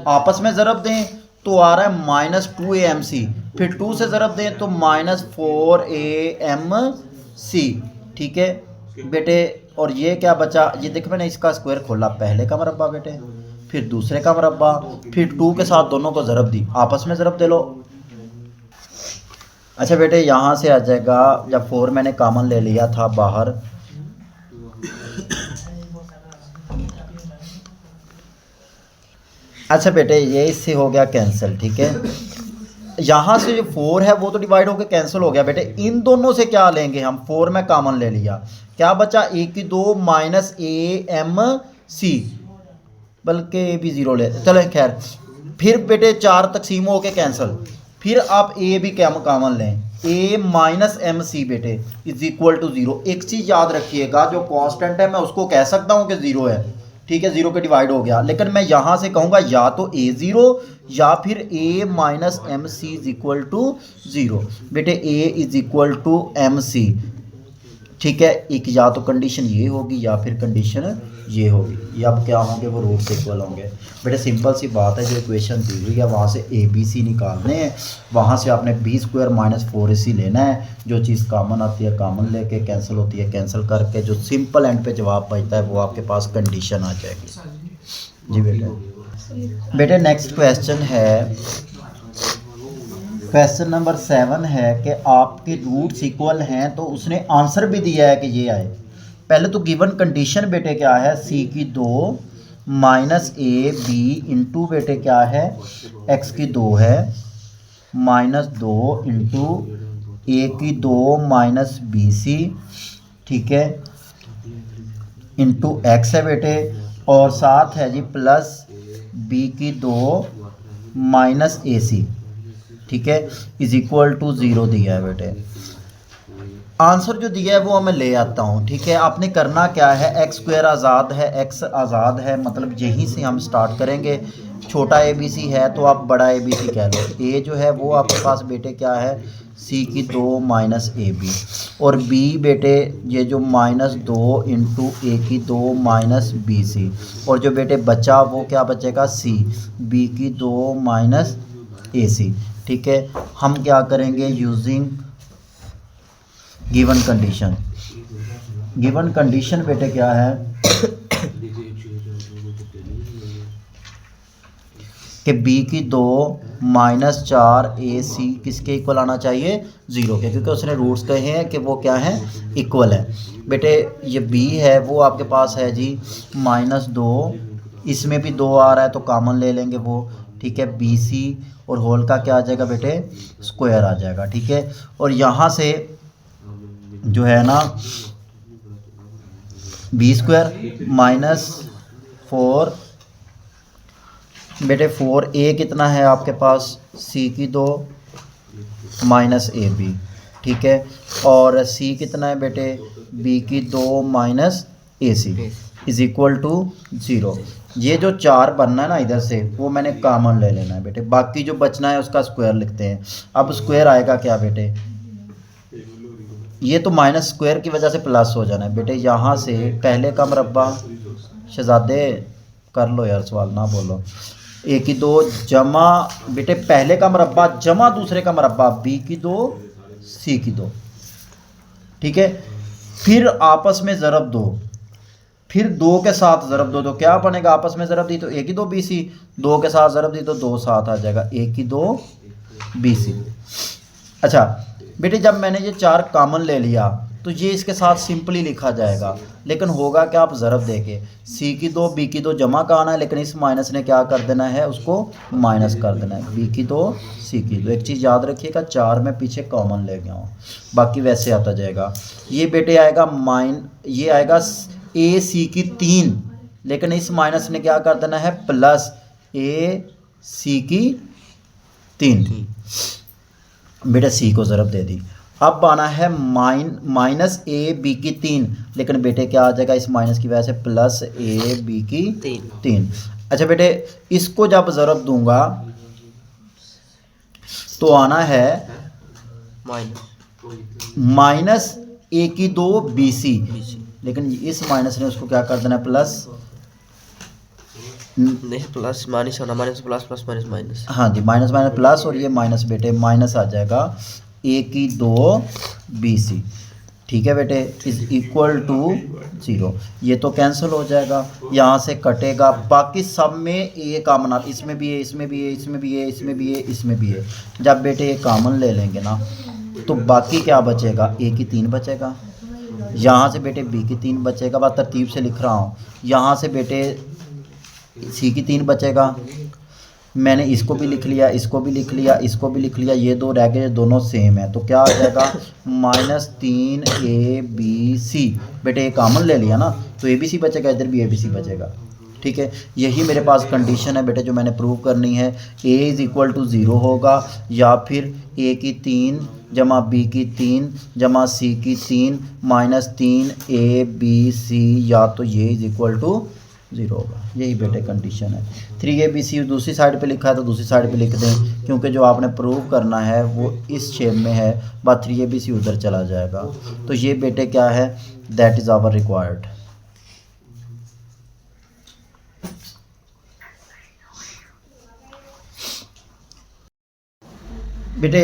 आपस में ज़रब दें तो आ रहा है -2amc, फिर 2 से ज़रब दें तो -4amc। ठीक है बेटे, और ये क्या बचा, ये देखो मैंने इसका स्क्वायर खोला, पहले का मुरब्बा बेटे, फिर दूसरे का मुरब्बा, फिर 2 के साथ दोनों को ज़रब दी, आपस में ज़रब दे लो। अच्छा बेटे यहाँ से आ जाएगा, जब 4 मैंने कॉमन ले लिया था बाहर, अच्छा बेटे ये इससे हो गया कैंसिल। ठीक है, यहाँ से जो 4 है वो तो डिवाइड होकर कैंसिल हो गया बेटे। इन दोनों से क्या लेंगे हम, 4 में कॉमन ले लिया, क्या बचा a की 2 -amc, बल्कि a भी 0 ले, चलो खैर। फिर बेटे 4 तकसीम हो के कैंसिल, फिर आप a भी कॉमन लें, a -mc बेटे इज इक्वल टू 0। एक चीज़ याद रखिएगा, जो कांस्टेंट है मैं उसको कह सकता हूँ कि 0 है। ठीक है, 0 के डिवाइड हो गया, लेकिन मैं यहाँ से कहूँगा या तो a0 या फिर a -mc is equal to 0। बेटे a is equal to mc। ठीक है, एक या तो कंडीशन ये होगी या फिर कंडीशन ये होगी, ये अब क्या होंगे, वो रूट से इक्वल होंगे। बेटे सिंपल सी बात है, जो इक्वेशन दी हुई है वहाँ से ABC निकालने हैं, वहाँ से आपने b² - 4ac लेना है, जो चीज़ कॉमन आती है कॉमन लेके, कैंसिल होती है कैंसिल करके, जो सिंपल एंड पे जवाब बचता है वो आपके पास कंडीशन आ जाएगी। जी बेटे नेक्स्ट क्वेश्चन है, क्वेश्चन नंबर 7 है कि आपके रूट्स इक्वल हैं, तो उसने आंसर भी दिया है कि ये आए। पहले तो गिवन कंडीशन बेटे क्या है, c की 2 -ab इंटू बेटे क्या है, x की 2 है -2 इंटू a की 2 -bc, ठीक है, इंटू x है बेटे, और साथ है जी प्लस b की 2 -ac, ठीक है, इज इक्वल टू 0 दिया है बेटे। आंसर जो दिया है वो मैं ले आता हूँ। ठीक है, आपने करना क्या है, x² आज़ाद है, x आज़ाद है, मतलब यहीं से हम स्टार्ट करेंगे। छोटा ABC है तो आप बड़ा ABC कह लो। a जो है वो आपके पास बेटे क्या है, c की 2 -ab, और b बेटे ये जो -2 इंटू a की 2 -bc, और जो बेटे बचा वो क्या बचेगा, c b की 2 -ac। ठीक है, हम क्या करेंगे, using given condition. Given condition बेटे क्या है कि b की 2 -4ac किसके इक्वल आना चाहिए, 0 के, क्योंकि उसने रूट्स कहे हैं कि वो क्या है, इक्वल है। बेटे ये b है वो आपके पास है जी -2, इसमें भी 2 आ रहा है तो कॉमन ले लेंगे वो। ठीक है, bc और होल का क्या आ जाएगा बेटे, स्क्वायर आ जाएगा। ठीक है, और यहाँ से जो है ना b² -4 बेटे 4a कितना है आपके पास, c की 2 -ab, ठीक है, और c कितना है बेटे, b की 2 -ac। Is equal to 0। ये जो 4 बनना है ना इधर से, वो मैंने कॉमन ले लेना है बेटे, बाकी जो बचना है उसका स्क्वायर लिखते हैं। अब स्क्वायर आएगा क्या बेटे, ये तो माइनस स्क्वायर की वजह से प्लस हो जाना है बेटे। यहाँ से पहले का मरबा, शहजादे कर लो यार सवाल ना बोलो, ए की 2 जमा बेटे पहले का मरबा जमा दूसरे का मरबा बी की 2 सी की 2, ठीक है। फिर आपस में ज़रब दो, फिर 2 के साथ ज़रब दो तो क्या बनेगा, आपस में ज़रब दी तो ए की 2 बी सी, 2 के साथ ज़रब दी तो 2 साथ आ जाएगा ए की 2 बी सी। अच्छा बेटे जब मैंने ये 4 कॉमन ले लिया तो ये इसके साथ सिंपली लिखा जाएगा, लेकिन होगा क्या, आप ज़रब देके सी की 2 बी की 2 जमा का आना है, लेकिन इस माइनस ने क्या कर देना है, उसको माइनस कर देना है, बी की 2 सी की 2। एक चीज़ याद रखिएगा, 4 में पीछे कॉमन ले गया हूँ, बाकी वैसे आता जाएगा। ये बेटे आएगा ये आएगा ए सी की 3, लेकिन इस माइनस ने क्या कर देना है, प्लस ए सी की 3, बेटा सी को ज़रब दे दी। अब आना है माइनस ए बी की 3, लेकिन बेटे क्या आ जाएगा, इस माइनस की वजह से प्लस ए बी की 3। अच्छा बेटे इसको जब ज़रब दूंगा तो आना है माइनस ए की 2 बी सी, लेकिन इस माइनस ने उसको क्या कर देना है, प्लस नहीं प्लस माइनस होना, minus plus plus minus minus, हाँ जी माइनस माइनस प्लस, और ये माइनस बेटे माइनस आ जाएगा ए की 2 बी सी, ठीक है बेटे, इज इक्वल टू 0। ये तो कैंसिल हो जाएगा, यहाँ से कटेगा, बाकी सब में ए कॉमन, इसमें भी है, इसमें भी है, इसमें भी है, इसमें भी है, इसमें भी है। जब बेटे ये कॉमन ले लेंगे ना तो बाकी क्या बचेगा, ए की 3 बचेगा, यहाँ से बेटे बी की 3 बचेगा, बात तरतीब से लिख रहा हूँ, यहाँ से बेटे सी की 3 बचेगा, मैंने इसको भी लिख लिया, इसको भी लिख लिया, इसको भी लिख लिया, ये 2 रह गए, दोनों सेम है, तो क्या आ जाएगा -3 ए बी सी। बेटे ये कॉमन ले लिया ना तो ए बी सी बचेगा, इधर भी ए बी सी बचेगा, ठीक है। यही मेरे पास कंडीशन है बेटे जो मैंने प्रूव करनी है, ए इज़ इक्वल टू 0 होगा, या फिर ए की 3 जमा बी की 3 जमा सी की 3 -3 ए बी सी, या तो ये इज़ इक्वल टू 0 होगा। यही बेटे कंडीशन है। 3ABC दूसरी साइड पे लिखा है तो दूसरी साइड पे लिख दें, क्योंकि जो आपने प्रूव करना है वो इस शेप में है, बात 3ABC उधर चला जाएगा। तो ये बेटे क्या है, दैट इज़ आवर रिक्वायर्ड। बेटे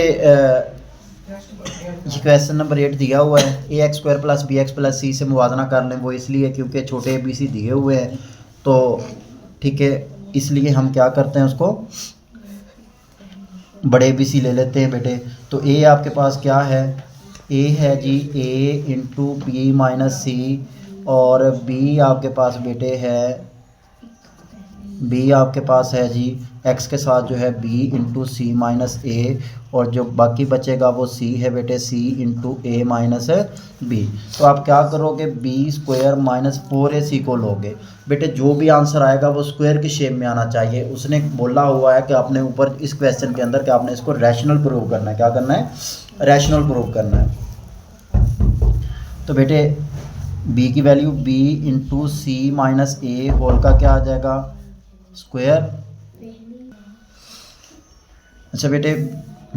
ये क्वेश्चन नंबर 8 दिया हुआ है, AX² + BX + C से मुवाजना कर लें, वो इसलिए क्योंकि छोटे ABC दिए हुए हैं, तो ठीक है, इसलिए हम क्या करते हैं, उसको बड़े ABC ले लेते हैं बेटे। तो A आपके पास क्या है, A है जी A × B - C, और B आपके पास बेटे है, B आपके पास है जी x के साथ जो है B × C - A, और जो बाकी बचेगा वो C है बेटे, C × A - B। तो आप क्या करोगे, B² - 4AC को लोगे बेटे, जो भी आंसर आएगा वो स्क्वायर की शेप में आना चाहिए। उसने बोला हुआ है कि आपने ऊपर इस क्वेश्चन के अंदर कि आपने इसको रैशनल प्रूव करना है, क्या करना है, रैशनल प्रूव करना है। तो बेटे B की value B × C - A whole का क्या आ जाएगा, स्क्वायर। अच्छा बेटे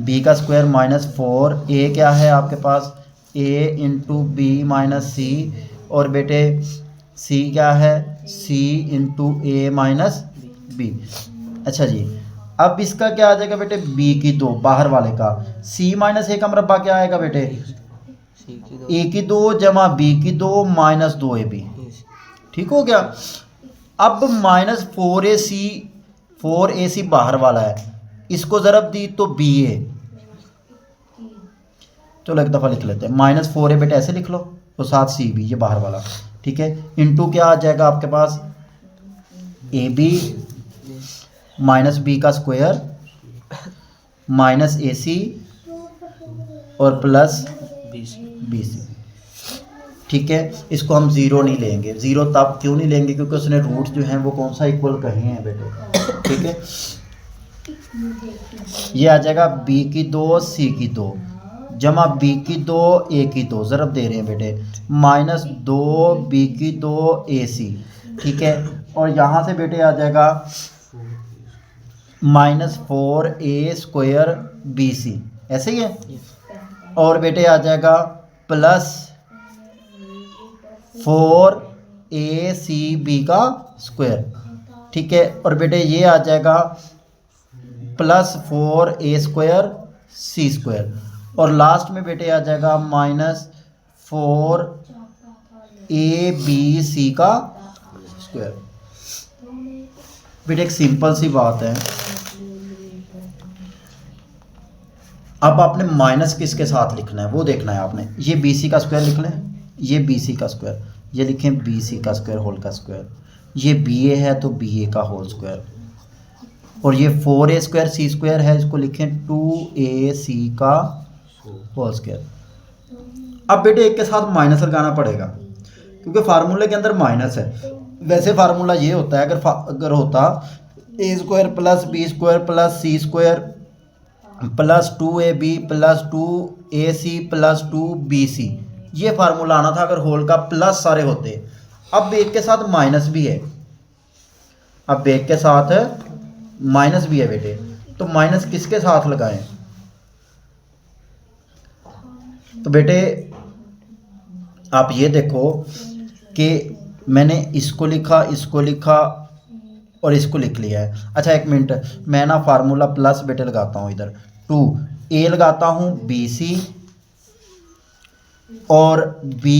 B का स्क्वायर -4, A क्या है आपके पास, A × B - C, और बेटे C क्या है, C × A - B। अच्छा जी, अब इसका क्या आ जाएगा बेटे, B की 2 बाहर वाले का, C - A का मरबा क्या आएगा बेटे, A की 2 जमा B की 2 -2AB, ठीक हो गया। अब -4AC बाहर वाला है, इसको ज़रब दी तो BA, चलो एक दफ़ा लिख लेते हैं, -4A बेटे ऐसे लिख लो, तो साथ CB ये बाहर वाला, ठीक है, इंटू क्या आ जाएगा आपके पास, AB -B का स्क्वायर -AC और प्लस BC, ठीक है। इसको हम 0 नहीं लेंगे, 0 तब क्यों नहीं लेंगे, क्योंकि उसने रूट जो हैं वो कौन सा इक्वल कहे हैं बेटे, ठीक है। ये आ जाएगा B की 2 C की 2, जमा बी की 2 ए की 2 ज़रब दे रहे हैं बेटे, माइनस 2 बी की 2 ए सी, ठीक है। और यहाँ से बेटे आ जाएगा माइनस 4 ए स्क्वायर बी सी, ऐसे ही है। और बेटे आ जाएगा प्लस 4 ए सी बी का स्क्वायर, ठीक है। और बेटे ये आ जाएगा प्लस 4 ए स्क्वायर सी स्क्वायर। और लास्ट में बेटे आ जाएगा माइनस 4 ए बी सी का स्क्वायर। बेटे एक सिंपल सी बात है, अब आपने माइनस किसके साथ लिखना है वो देखना है आपने। ये बी सी का स्क्वायर लिख लें, ये बी सी का स्क्वायर, ये लिखें बी सी का स्क्वायर होल का स्क्वायर, ये बी ए है तो बी ए का होल स्क्वायर, और ये 4 ए स्क्वायर सी स्क्वायर है, इसको लिखें 2 ए सी का होल स्क्वायर। अब बेटे एक के साथ माइनस लगाना पड़ेगा क्योंकि फार्मूले के अंदर माइनस है। वैसे फार्मूला ये होता है, अगर होता A square plus B square plus C square plus 2 A B plus 2 A C plus 2 B C, ये फार्मूला आना था अगर होल का प्लस सारे होते। अब एक के साथ माइनस भी है, अब एक के साथ माइनस भी है बेटे, तो माइनस किसके साथ लगाएं? तो बेटे आप ये देखो कि मैंने इसको लिखा और इसको लिख लिया है। अच्छा एक मिनट, मैं ना फार्मूला प्लस बेटे लगाता हूँ इधर, 2 ए लगाता हूँ बी सी और बी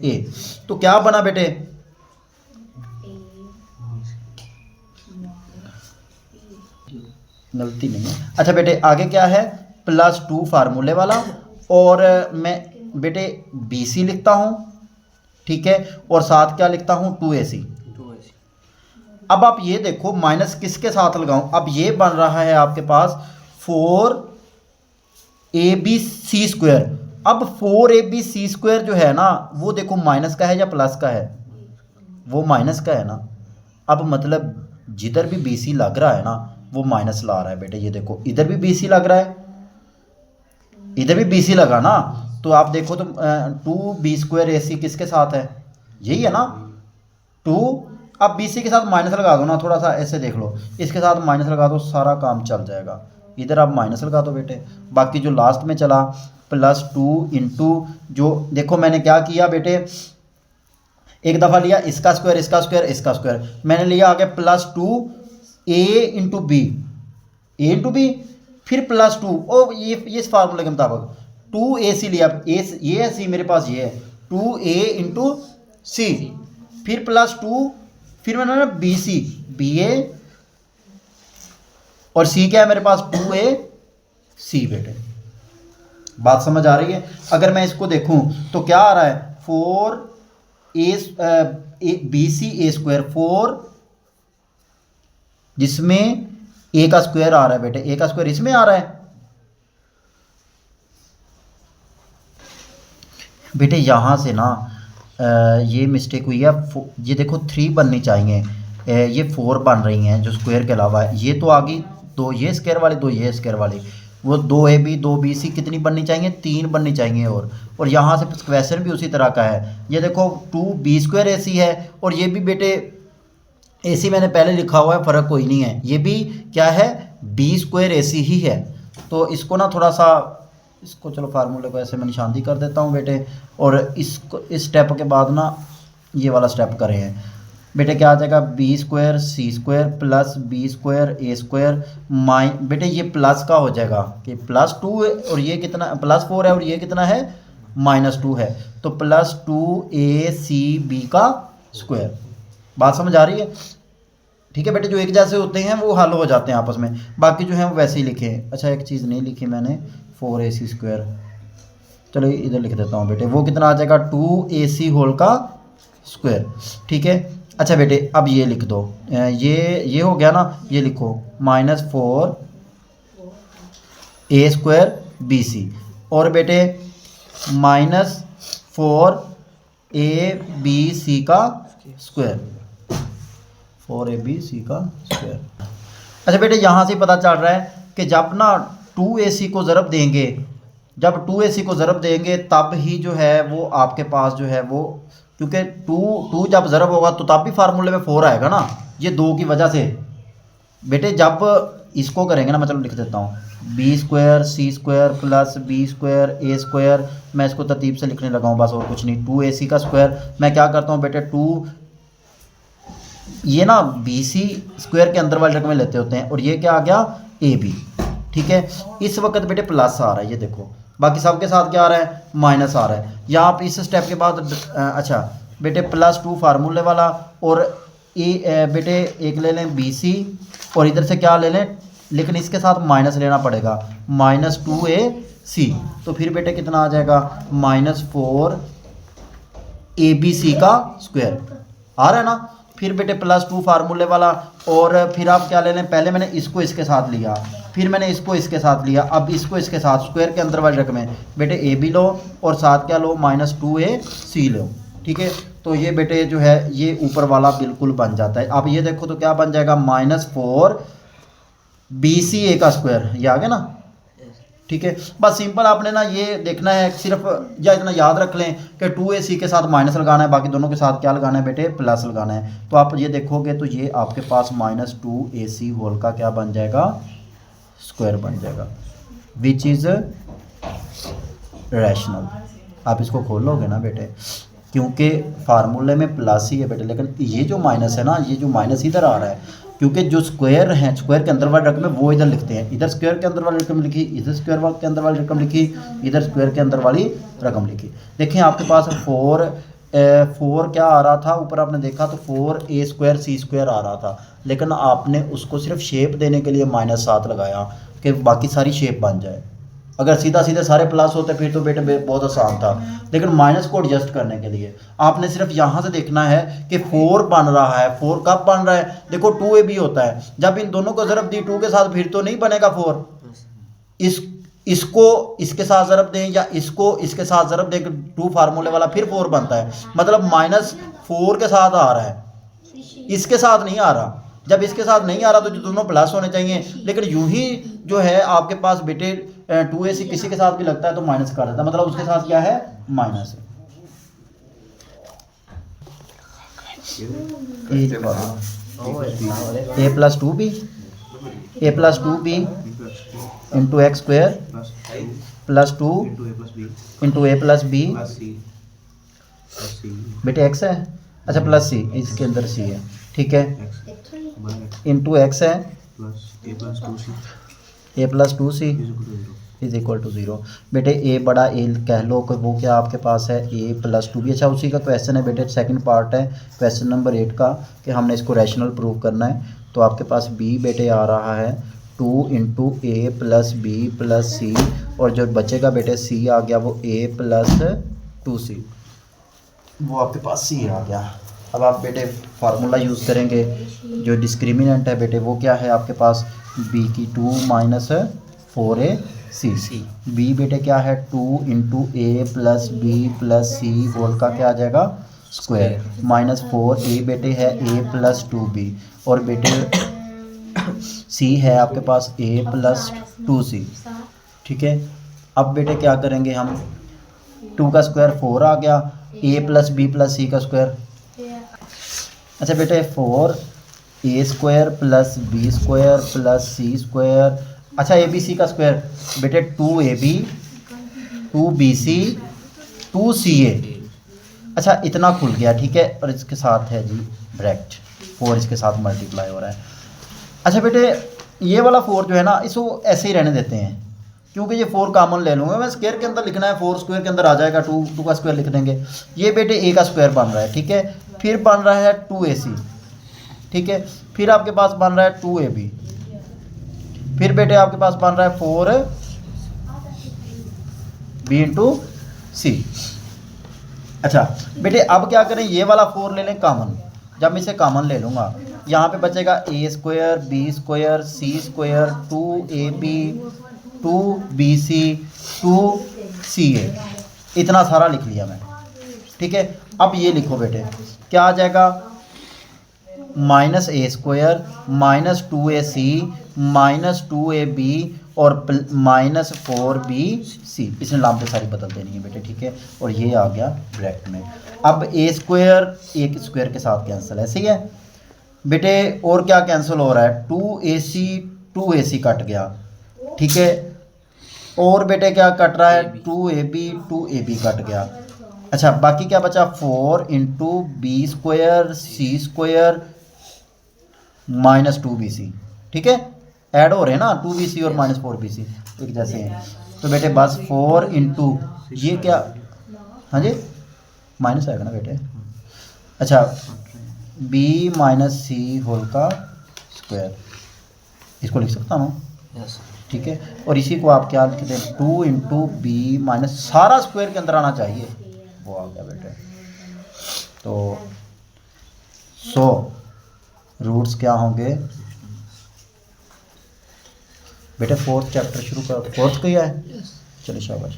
ए, तो क्या बना बेटे? गलती नहीं है। अच्छा बेटे आगे क्या है? प्लस 2 फार्मूले वाला, और मैं बेटे बी सी लिखता हूँ, ठीक है, और साथ क्या लिखता हूँ 2 ए सी। अब आप ये देखो माइनस किसके साथ लगाऊं? अब ये बन रहा है आपके पास 4 ए बी सी स्क्वायर। अब 4 ए बी सी स्क्वायर जो है ना वो देखो माइनस का है या प्लस का है? वो माइनस का है ना। अब मतलब जिधर भी बी सी लग रहा है ना वो माइनस ला रहा है बेटे। ये देखो इधर भी बी सी लग रहा है, इधर भी बी सी लगा ना, तो आप देखो तो 2 बी स्क्वायर ए सी किसके साथ है? यही है ना 2। अब बी सी के साथ माइनस लगा दो ना, थोड़ा सा ऐसे देख लो, इसके साथ माइनस लगा दो, सारा काम चल जाएगा। इधर आप माइनस लगा दो बेटे, बाकी जो लास्ट में चला प्लस 2 इंटू, जो देखो मैंने क्या किया बेटे, एक दफ़ा लिया इसका स्क्वायर इसका स्क्वायर इसका स्क्वायर, मैंने लिया आगे प्लस 2 ए इंटू बी, फिर प्लस 2, ओ ये इस फार्मूले के मुताबिक 2 ए सी लिया, ये है सी मेरे पास, ये है 2 ए इंटू सी, फिर प्लस 2, फिर मैंने ना बी सी, बी ए, और सी क्या है मेरे पास 2 ए सी बेटे। बात समझ आ रही है? अगर मैं इसको देखूं तो क्या आ रहा है 4 A B C A square, 4 जिसमें ए का स्क्वायर आ रहा है बेटे, ए का स्क्वायर इसमें आ रहा है बेटे। यहां से ना ये मिस्टेक हुई है, ये देखो 3 बननी चाहिए, ये 4 बन रही हैं जो स्क्वायर के अलावा है। ये तो आ गई 2 ये स्क्वायर वाली 2 ये स्क्वायर वाली, वो 2 ए बी 2 बी सी कितनी बननी चाहिए? 3 बननी चाहिए। और यहाँ से क्वेश्चन भी उसी तरह का है, ये देखो 2 बी स्क्वायर ए सी है, और ये भी बेटे ए सी मैंने पहले लिखा हुआ है, फ़र्क कोई नहीं है, ये भी क्या है बी स्क्वायर ए सी ही है। तो इसको ना थोड़ा सा, इसको चलो फार्मूले को ऐसे मैं निशानदी कर देता हूँ बेटे, और इसको इस स्टेप के बाद ना ये वाला स्टेप करें हैं बेटे। क्या आ जाएगा बी स्क्वायर सी स्क्वायर प्लस बी स्क्वायर ए स्क्वायर बेटे ये प्लस का हो जाएगा कि प्लस 2 है, और ये कितना प्लस 4 है, और ये कितना है -2 है, तो प्लस 2 ए सी बी का स्क्वायर। बात समझ आ रही है? ठीक है बेटे, जो एक जैसे होते हैं वो हल हो जाते हैं आपस में, बाकी जो है वो वैसे ही लिखे। अच्छा एक चीज़ नहीं लिखी मैंने, 4 ए सी स्क्वायर, चलो इधर लिख देता हूँ बेटे, वो कितना आ जाएगा 2 ए सी होल का स्क्वायर, ठीक है। अच्छा बेटे अब ये लिख दो, ये हो गया ना, ये लिखो -4 ए स्क्वायर बी सी, और बेटे -4 ए बी सी का स्क्वायर, 4 ए बी सी का स्क्वायर। अच्छा बेटे यहाँ से पता चल रहा है कि जब ना 2ac को ज़रब देंगे, जब 2ac को ज़रब देंगे तब ही जो है वो आपके पास जो है वो, क्योंकि टू जब ज़रब होगा तो तब भी फार्मूले में 4 आएगा ना, ये 2 की वजह से। बेटे जब इसको करेंगे ना, मैं चलो लिख देता हूँ, बी स्क्वायर सी स्क्वायर प्लस बी स्क्वायर ए स्क्वायर, मैं इसको तरतीब से लिखने लगा हूँ बस और कुछ नहीं, 2ac का स्क्वायर। मैं क्या करता हूँ बेटे, 2 ये ना बी सी स्क्वायर के अंदर वाले रकमें लेते होते हैं, और ये क्या आ गया ए बी, ठीक है। इस वक्त बेटे प्लस आ रहा है, ये देखो, बाकी सब के साथ क्या आ रहा है, माइनस आ रहा है। यहाँ पे इस स्टेप के बाद अच्छा बेटे +2 फार्मूले वाला, और बेटे एक ले लें बी सी, और इधर से क्या ले लें, लेकिन इसके साथ माइनस लेना पड़ेगा, -2ac, तो फिर बेटे कितना आ जाएगा, -4 ABC का स्क्वायर आ रहा है ना। फिर बेटे +2 फार्मूले वाला, और फिर आप क्या ले लें, पहले मैंने इसको इसके साथ लिया, फिर मैंने इसको इसके साथ लिया, अब इसको इसके साथ, स्क्वायर के अंदर वाली रकमें बेटे ए बी लो, और साथ क्या लो, -2ac लो, ठीक है। तो ये बेटे जो है ये ऊपर वाला बिल्कुल बन जाता है। अब ये देखो तो क्या बन जाएगा, -4 BCA का स्क्वायर, ये आ गया ना, ठीक है। बस सिंपल आपने ना ये देखना है सिर्फ, या इतना याद रख लें कि 2ac के साथ माइनस लगाना है, बाकी दोनों के साथ क्या लगाना है बेटे, प्लस लगाना है। तो आप ये देखोगे तो ये आपके पास -2ac होल का क्या बन जाएगा, स्क्वायर बन जाएगा, विच इज़ रैशनल। आप इसको खोलोगे ना बेटे, क्योंकि फार्मूले में प्लस ही है बेटे, लेकिन ये जो माइनस है ना, ये जो माइनस इधर आ रहा है, क्योंकि जो स्क्वायर हैं, स्क्वायर के अंदर वाली रकम है वो इधर लिखते हैं, इधर स्क्वायर के अंदर वाली रकम लिखी, इधर स्क्वायर के अंदर वाली रकम लिखी, इधर स्क्वायर के अंदर वाली रकम लिखी। देखें आपके पास 4 क्या आ रहा था ऊपर, आपने देखा तो 4ac² आ रहा था, लेकिन आपने उसको सिर्फ शेप देने के लिए -7 लगाया कि बाकी सारी शेप बन जाए। अगर सीधा सीधे सारे प्लस होते फिर तो बेटे बहुत आसान था, लेकिन माइनस को एडजस्ट करने के लिए आपने सिर्फ यहाँ से देखना है कि 4 बन रहा है। 4 कब बन रहा है, देखो 2ab होता है, जब इन दोनों को ज़रब दी 2 के साथ फिर तो नहीं बनेगा 4, इसको इसके साथ ज़रब दें या इसको इसके साथ ज़रब दें, 2 फार्मूले वाला फिर 4 बनता है, मतलब -4 के साथ आ रहा है, इसके साथ नहीं आ रहा। जब इसके साथ नहीं आ रहा तो जो दोनों प्लस होने चाहिए, लेकिन यूं ही जो है आपके पास बेटे 2ac किसी के साथ भी लगता है तो माइनस कर देता है, मतलब उसके साथ क्या है, माइनस है। a+2b into x square +2 into a+b बेटे x है, अच्छा प्लस c, इसके अंदर c है, ठीक है, इंटू x है a+2c इज इक्वल टू 0। बेटे a बड़ा a कह लो कि वो क्या आपके पास है, a+2b। अच्छा उसी का क्वेश्चन है बेटे, सेकंड पार्ट है क्वेश्चन नंबर 8 का, कि हमने इसको रैशनल प्रूव करना है। तो आपके पास b बेटे आ रहा है 2 इंटू a+b+c, और जो बचेगा बेटे c आ गया वो a+2c, वो आपके पास c आ गया। अब आप बेटे फार्मूला यूज़ करेंगे, जो डिस्क्रिमिनेंट है बेटे वो क्या है आपके पास, b की 2 -4ac, b बेटे क्या है 2 इंटू a+b+c होल का क्या आ जाएगा, स्क्वायर, -4a बेटे है a+2b, और बेटे c है आपके पास a+2c, ठीक है। अब बेटे क्या करेंगे हम, 2 का स्क्वायर 4 आ गया, a+b+c का स्क्वायर, अच्छा बेटे 4a² + b² + c², अच्छा abc का स्क्वायर बेटे 2ab 2bc 2ca, अच्छा इतना खुल गया, ठीक है, और इसके साथ है जी ब्रैकेट 4 इसके साथ मल्टीप्लाई हो रहा है। अच्छा बेटे ये वाला 4 जो है ना, इसको ऐसे ही रहने देते हैं, क्योंकि ये 4 कॉमन ले लूँगा मैं, स्क्वायर के अंदर लिखना है, 4 स्क्वायर के अंदर आ जाएगा, 2 का स्क्वायर लिख देंगे। ये बेटे a का स्क्वायर बन रहा है, ठीक है, फिर बन रहा है 2ac, ठीक है, फिर आपके पास बन रहा है 2ab, फिर बेटे आपके पास बन रहा है 4b इंटू c। अच्छा बेटे अब क्या करें, ये वाला 4 ले लें कॉमन, जब मैं इसे कॉमन ले लूँगा यहाँ पे बचेगा a² b² c² 2ab 2bc 2ca, इतना सारा लिख लिया मैं, ठीक है। अब ये लिखो बेटे क्या आ जाएगा, -a² -2ac -2ab, और -4bc, इसने लामते सारी बदल देनी है बेटे, ठीक है। और ये आ गया ब्रैकेट में। अब a स्क्वायर एक स्क्वायर के साथ कैंसिल, ऐसे ही है बेटे। और क्या कैंसिल हो रहा है, 2ac कट गया, ठीक है। और बेटे क्या कट रहा है, 2ab कट गया। अच्छा बाकी क्या बचा, 4 इंटू बी स्क्वायर सी स्क्वायर -2bc, ठीक है। ऐड हो रहे हैं ना 2bc और -4bc एक जैसे हैं, तो बेटे बस 4 इंटू ये क्या, हाँ जी माइनस आएगा ना बेटे। अच्छा b माइनस सी होल का स्क्वायर, इसको लिख सकता हूँ, यस ठीक है। और इसी को आप क्या लिखते हैं, 2 इंटू बी माइनस, सारा स्क्वायर के अंदर आना चाहिए, वो आ गया बेटे। तो 100 रूट्स क्या होंगे बेटे, फोर्थ चैप्टर शुरू करो, फोर्थ किया है, चलिए शाबाश।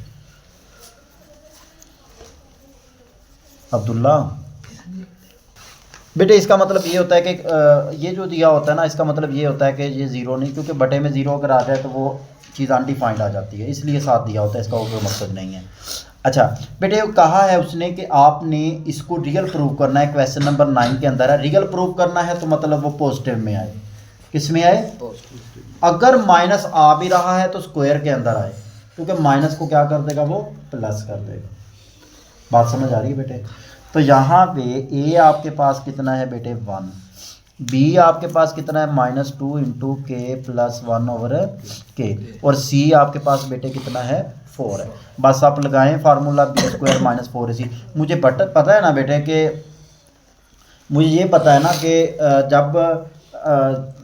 अब्दुल्ला बेटे इसका मतलब ये होता है कि ये जो दिया होता है ना, इसका मतलब ये होता है कि ये ज़ीरो नहीं, क्योंकि बटे में ज़ीरो अगर आ जाए तो वो चीज़ अनडिफाइंड आ जाती है, इसलिए साथ दिया होता है, इसका कोई मकसद नहीं है। अच्छा बेटे कहा है उसने कि आपने इसको रियल प्रूव करना है, क्वेश्चन नंबर 9 के अंदर है, रियल प्रूव करना है तो मतलब वो पॉजिटिव में आए, किस में आए, अगर माइनस आ भी रहा है तो स्क्वायर के अंदर आए, क्योंकि माइनस को क्या कर देगा, वो प्लस कर देगा। बात समझ आ रही है बेटे। तो यहाँ पे ए आपके पास कितना है बेटे 1, बी आपके पास कितना है -2 इंटू के प्लस 1 ओवर के, और सी आपके पास बेटे कितना है 4 है। बस आप लगाएं फार्मूला बी स्क्वायर -4ac। मुझे पता है ना बेटे कि मुझे ये पता है ना कि जब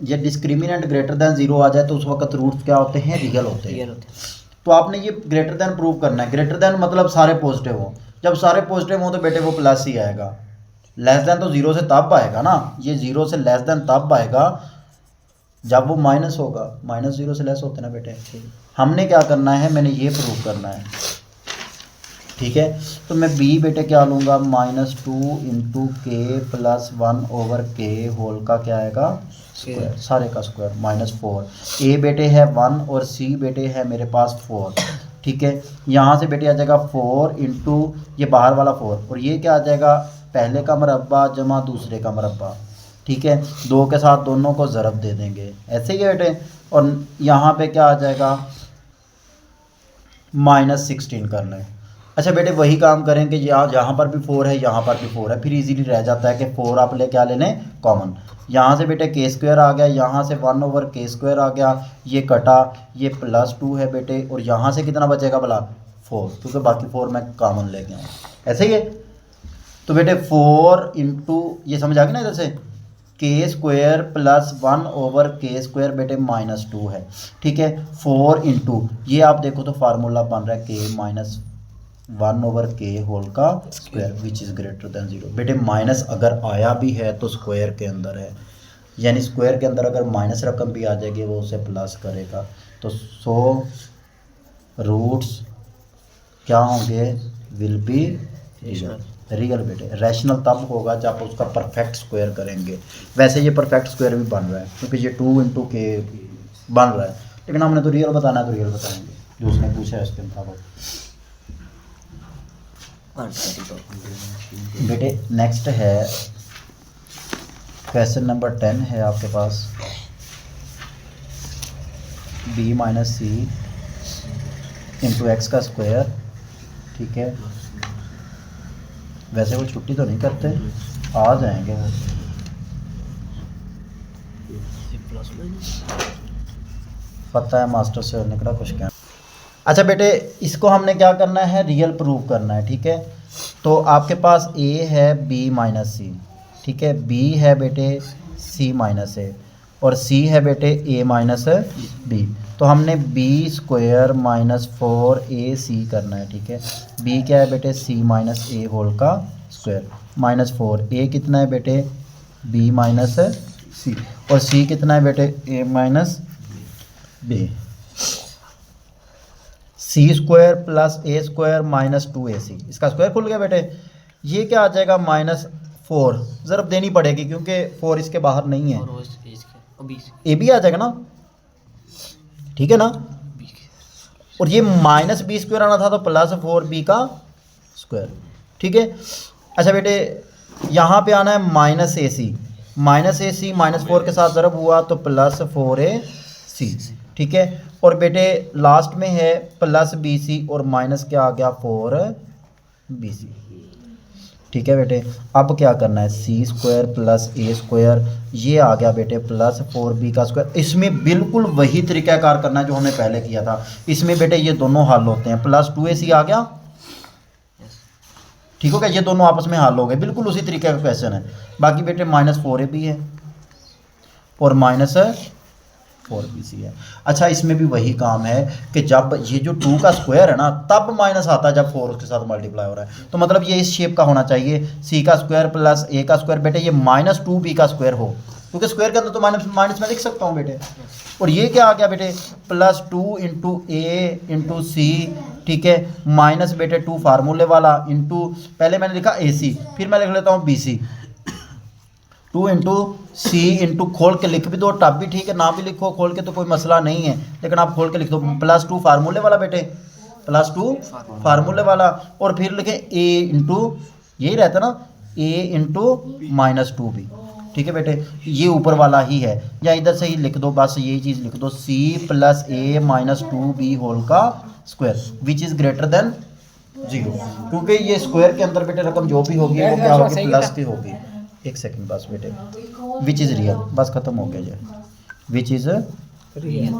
ये डिस्क्रिमिनेंट ग्रेटर दैन 0 आ जाए तो उस वक्त रूट्स क्या होते हैं, रियल होते हैं। तो आपने ये ग्रेटर दैन प्रूव करना है, ग्रेटर दैन मतलब सारे पॉजिटिव हो, जब सारे पॉजिटिव हो तो बेटे वो प्लस ही आएगा, लेस दैन तो 0 से तब आएगा ना, ये 0 से लेस दैन तब आएगा जब वो माइनस होगा, -0 से लेस होते ना बेटे। हमने क्या करना है, मैंने ये प्रूव करना है, ठीक है। तो मैं b बेटे क्या लूँगा, -2 इंटू के प्लस 1 ओवर के होल का क्या आएगा, स्क्वायर, सारे का स्क्वायर -4। a बेटे है 1 और c बेटे है मेरे पास 4, ठीक है। यहाँ से बेटे आ जाएगा 4 इंटू ये बाहर वाला 4, और ये क्या आ जाएगा, पहले का मरब्बा जमा दूसरे का मरब्बा, ठीक है। 2 के साथ दोनों को ज़रब दे देंगे, ऐसे ही है बेटे। और यहाँ पे क्या आ जाएगा, -16 कर लें। अच्छा बेटे वही काम करेंगे, यहाँ पर भी 4 है, यहाँ पर भी 4 है, फिर इजीली रह जाता है कि 4 आप ले क्या ले लें कॉमन। यहाँ से बेटे के स्क्वायर आ गया, यहाँ से 1 ओवर के स्क्वायर आ गया, ये कटा, ये +2 है बेटे, और यहाँ से कितना बचेगा भला 4, क्योंकि बाकी 4 मैं कॉमन ले गया हूँ, ऐसे ही है। तो बेटे 4 इंटू ये समझ आ गया ना, इधर से के स्क्वायर प्लस 1 ओवर के स्क्वायर बेटे -2 है, ठीक है। 4 इंटू ये आप देखो तो फार्मूला बन रहा है के -1 ओवर के होल का square which is greater than 0। बेटे माइनस अगर आया भी है तो स्क्वायर के अंदर है, यानी स्क्वायर के अंदर अगर माइनस रकम भी आ जाएगी वो उसे प्लस करेगा। तो 100 रूट्स क्या होंगे, विल बी रियल बेटे। रैशनल तब होगा जब उसका परफेक्ट स्क्वायर करेंगे। वैसे ये परफेक्ट स्क्वायर भी बन रहा है क्योंकि ये 2 इंटू के बन रहा है, लेकिन हमने तो रियल बताना है तो रियल बताएंगे जो उसने पूछा है उसके मुताबिक। बेटे नेक्स्ट है क्वेश्चन नंबर 10 है आपके पास, b माइनस सी इंटू एक्स का स्क्वायर, ठीक है। वैसे वो छुट्टी तो नहीं करते, आ जाएंगे वो। पता है मास्टर से निकला कुछ क्या। अच्छा बेटे इसको हमने क्या करना है, रियल प्रूव करना है, ठीक है। तो आपके पास a है b माइनस सी, ठीक है, b है बेटे c माइनस ए, और c है बेटे a माइनस b। तो हमने b स्क्वायर -4ac करना है, ठीक है। b क्या है बेटे c माइनस ए होल का स्क्वायर -4, a कितना है बेटे b माइनस सी, और c कितना है बेटे a minus b। C square plus A square -2ac, इसका स्क्वायर खुल गया बेटे। ये क्या आ जाएगा -4, ज़रब देनी पड़ेगी क्योंकि 4 इसके बाहर नहीं है, ए भी आ जाएगा ना, ठीक है ना। और ये माइनस बी स्क्वायर आना था तो प्लस 4b का स्क्वायर। ठीक है। अच्छा बेटे यहाँ पे आना है माइनस ए सी, माइनस ए सी माइनस 4 के साथ ज़रब हुआ तो प्लस 4ac। ठीक है। और बेटे लास्ट में है प्लस बी सी और माइनस क्या आ गया 4bc। ठीक है बेटे। अब क्या करना है सी स्क्वायर प्लस ए स्क्वायर, ये आ गया बेटे प्लस 4b का स्क्वायर। इसमें बिल्कुल वही तरीक़ाकार करना है जो हमने पहले किया था। इसमें बेटे ये दोनों हल होते हैं, प्लस 2ac आ गया, ठीक हो गया, ये दोनों आपस में हल हो गए, बिल्कुल उसी तरीके का क्वेश्चन है। बाकी बेटे माइनस 4ab है और माइनस 4bc है। अच्छा इसमें भी वही काम है कि जब ये जो 2 का स्क्वायर है ना तब माइनस आता है जब 4 उसके साथ मल्टीप्लाई हो रहा है। तो मतलब ये इस शेप का होना चाहिए, सी का स्क्वायर प्लस ए का स्क्वायर। बेटे ये माइनस 2b का स्क्वायर हो, क्योंकि स्क्वायर के अंदर तो माइनस माइनस में लिख सकता हूँ बेटे। और ये क्या आ गया बेटे प्लस 2 इंटू ए इंटू सी। ठीक है। माइनस बेटे 2 फार्मूले वाला इंटू, पहले मैंने लिखा ए सी, फिर मैं लिख लेता हूँ बी सी। 2 इंटू सी इंटू खोल के लिख भी दो तब भी ठीक है, ना भी लिखो खोल के तो कोई मसला नहीं है, लेकिन आप खोल के लिख दो। प्लस 2 फार्मूले वाला बेटे, प्लस 2 फार्मूले वाला, और फिर लिखे ए इंटू, यही रहता ना ए इंटू माइनस 2b। ठीक है बेटे, ये ऊपर वाला ही है, या इधर से ही लिख दो, बस यही चीज़ लिख दो, सी प्लस ए माइनस 2b होल का square which is greater than 0। क्योंकि ये स्क्वायर के अंदर बेटे रकम जो भी होगी वो क्या होगी प्लस की होगी। एक सेकंड बस बेटे, विच इज़ रियल, बस ख़त्म हो गया ये, विच इज़ रियल।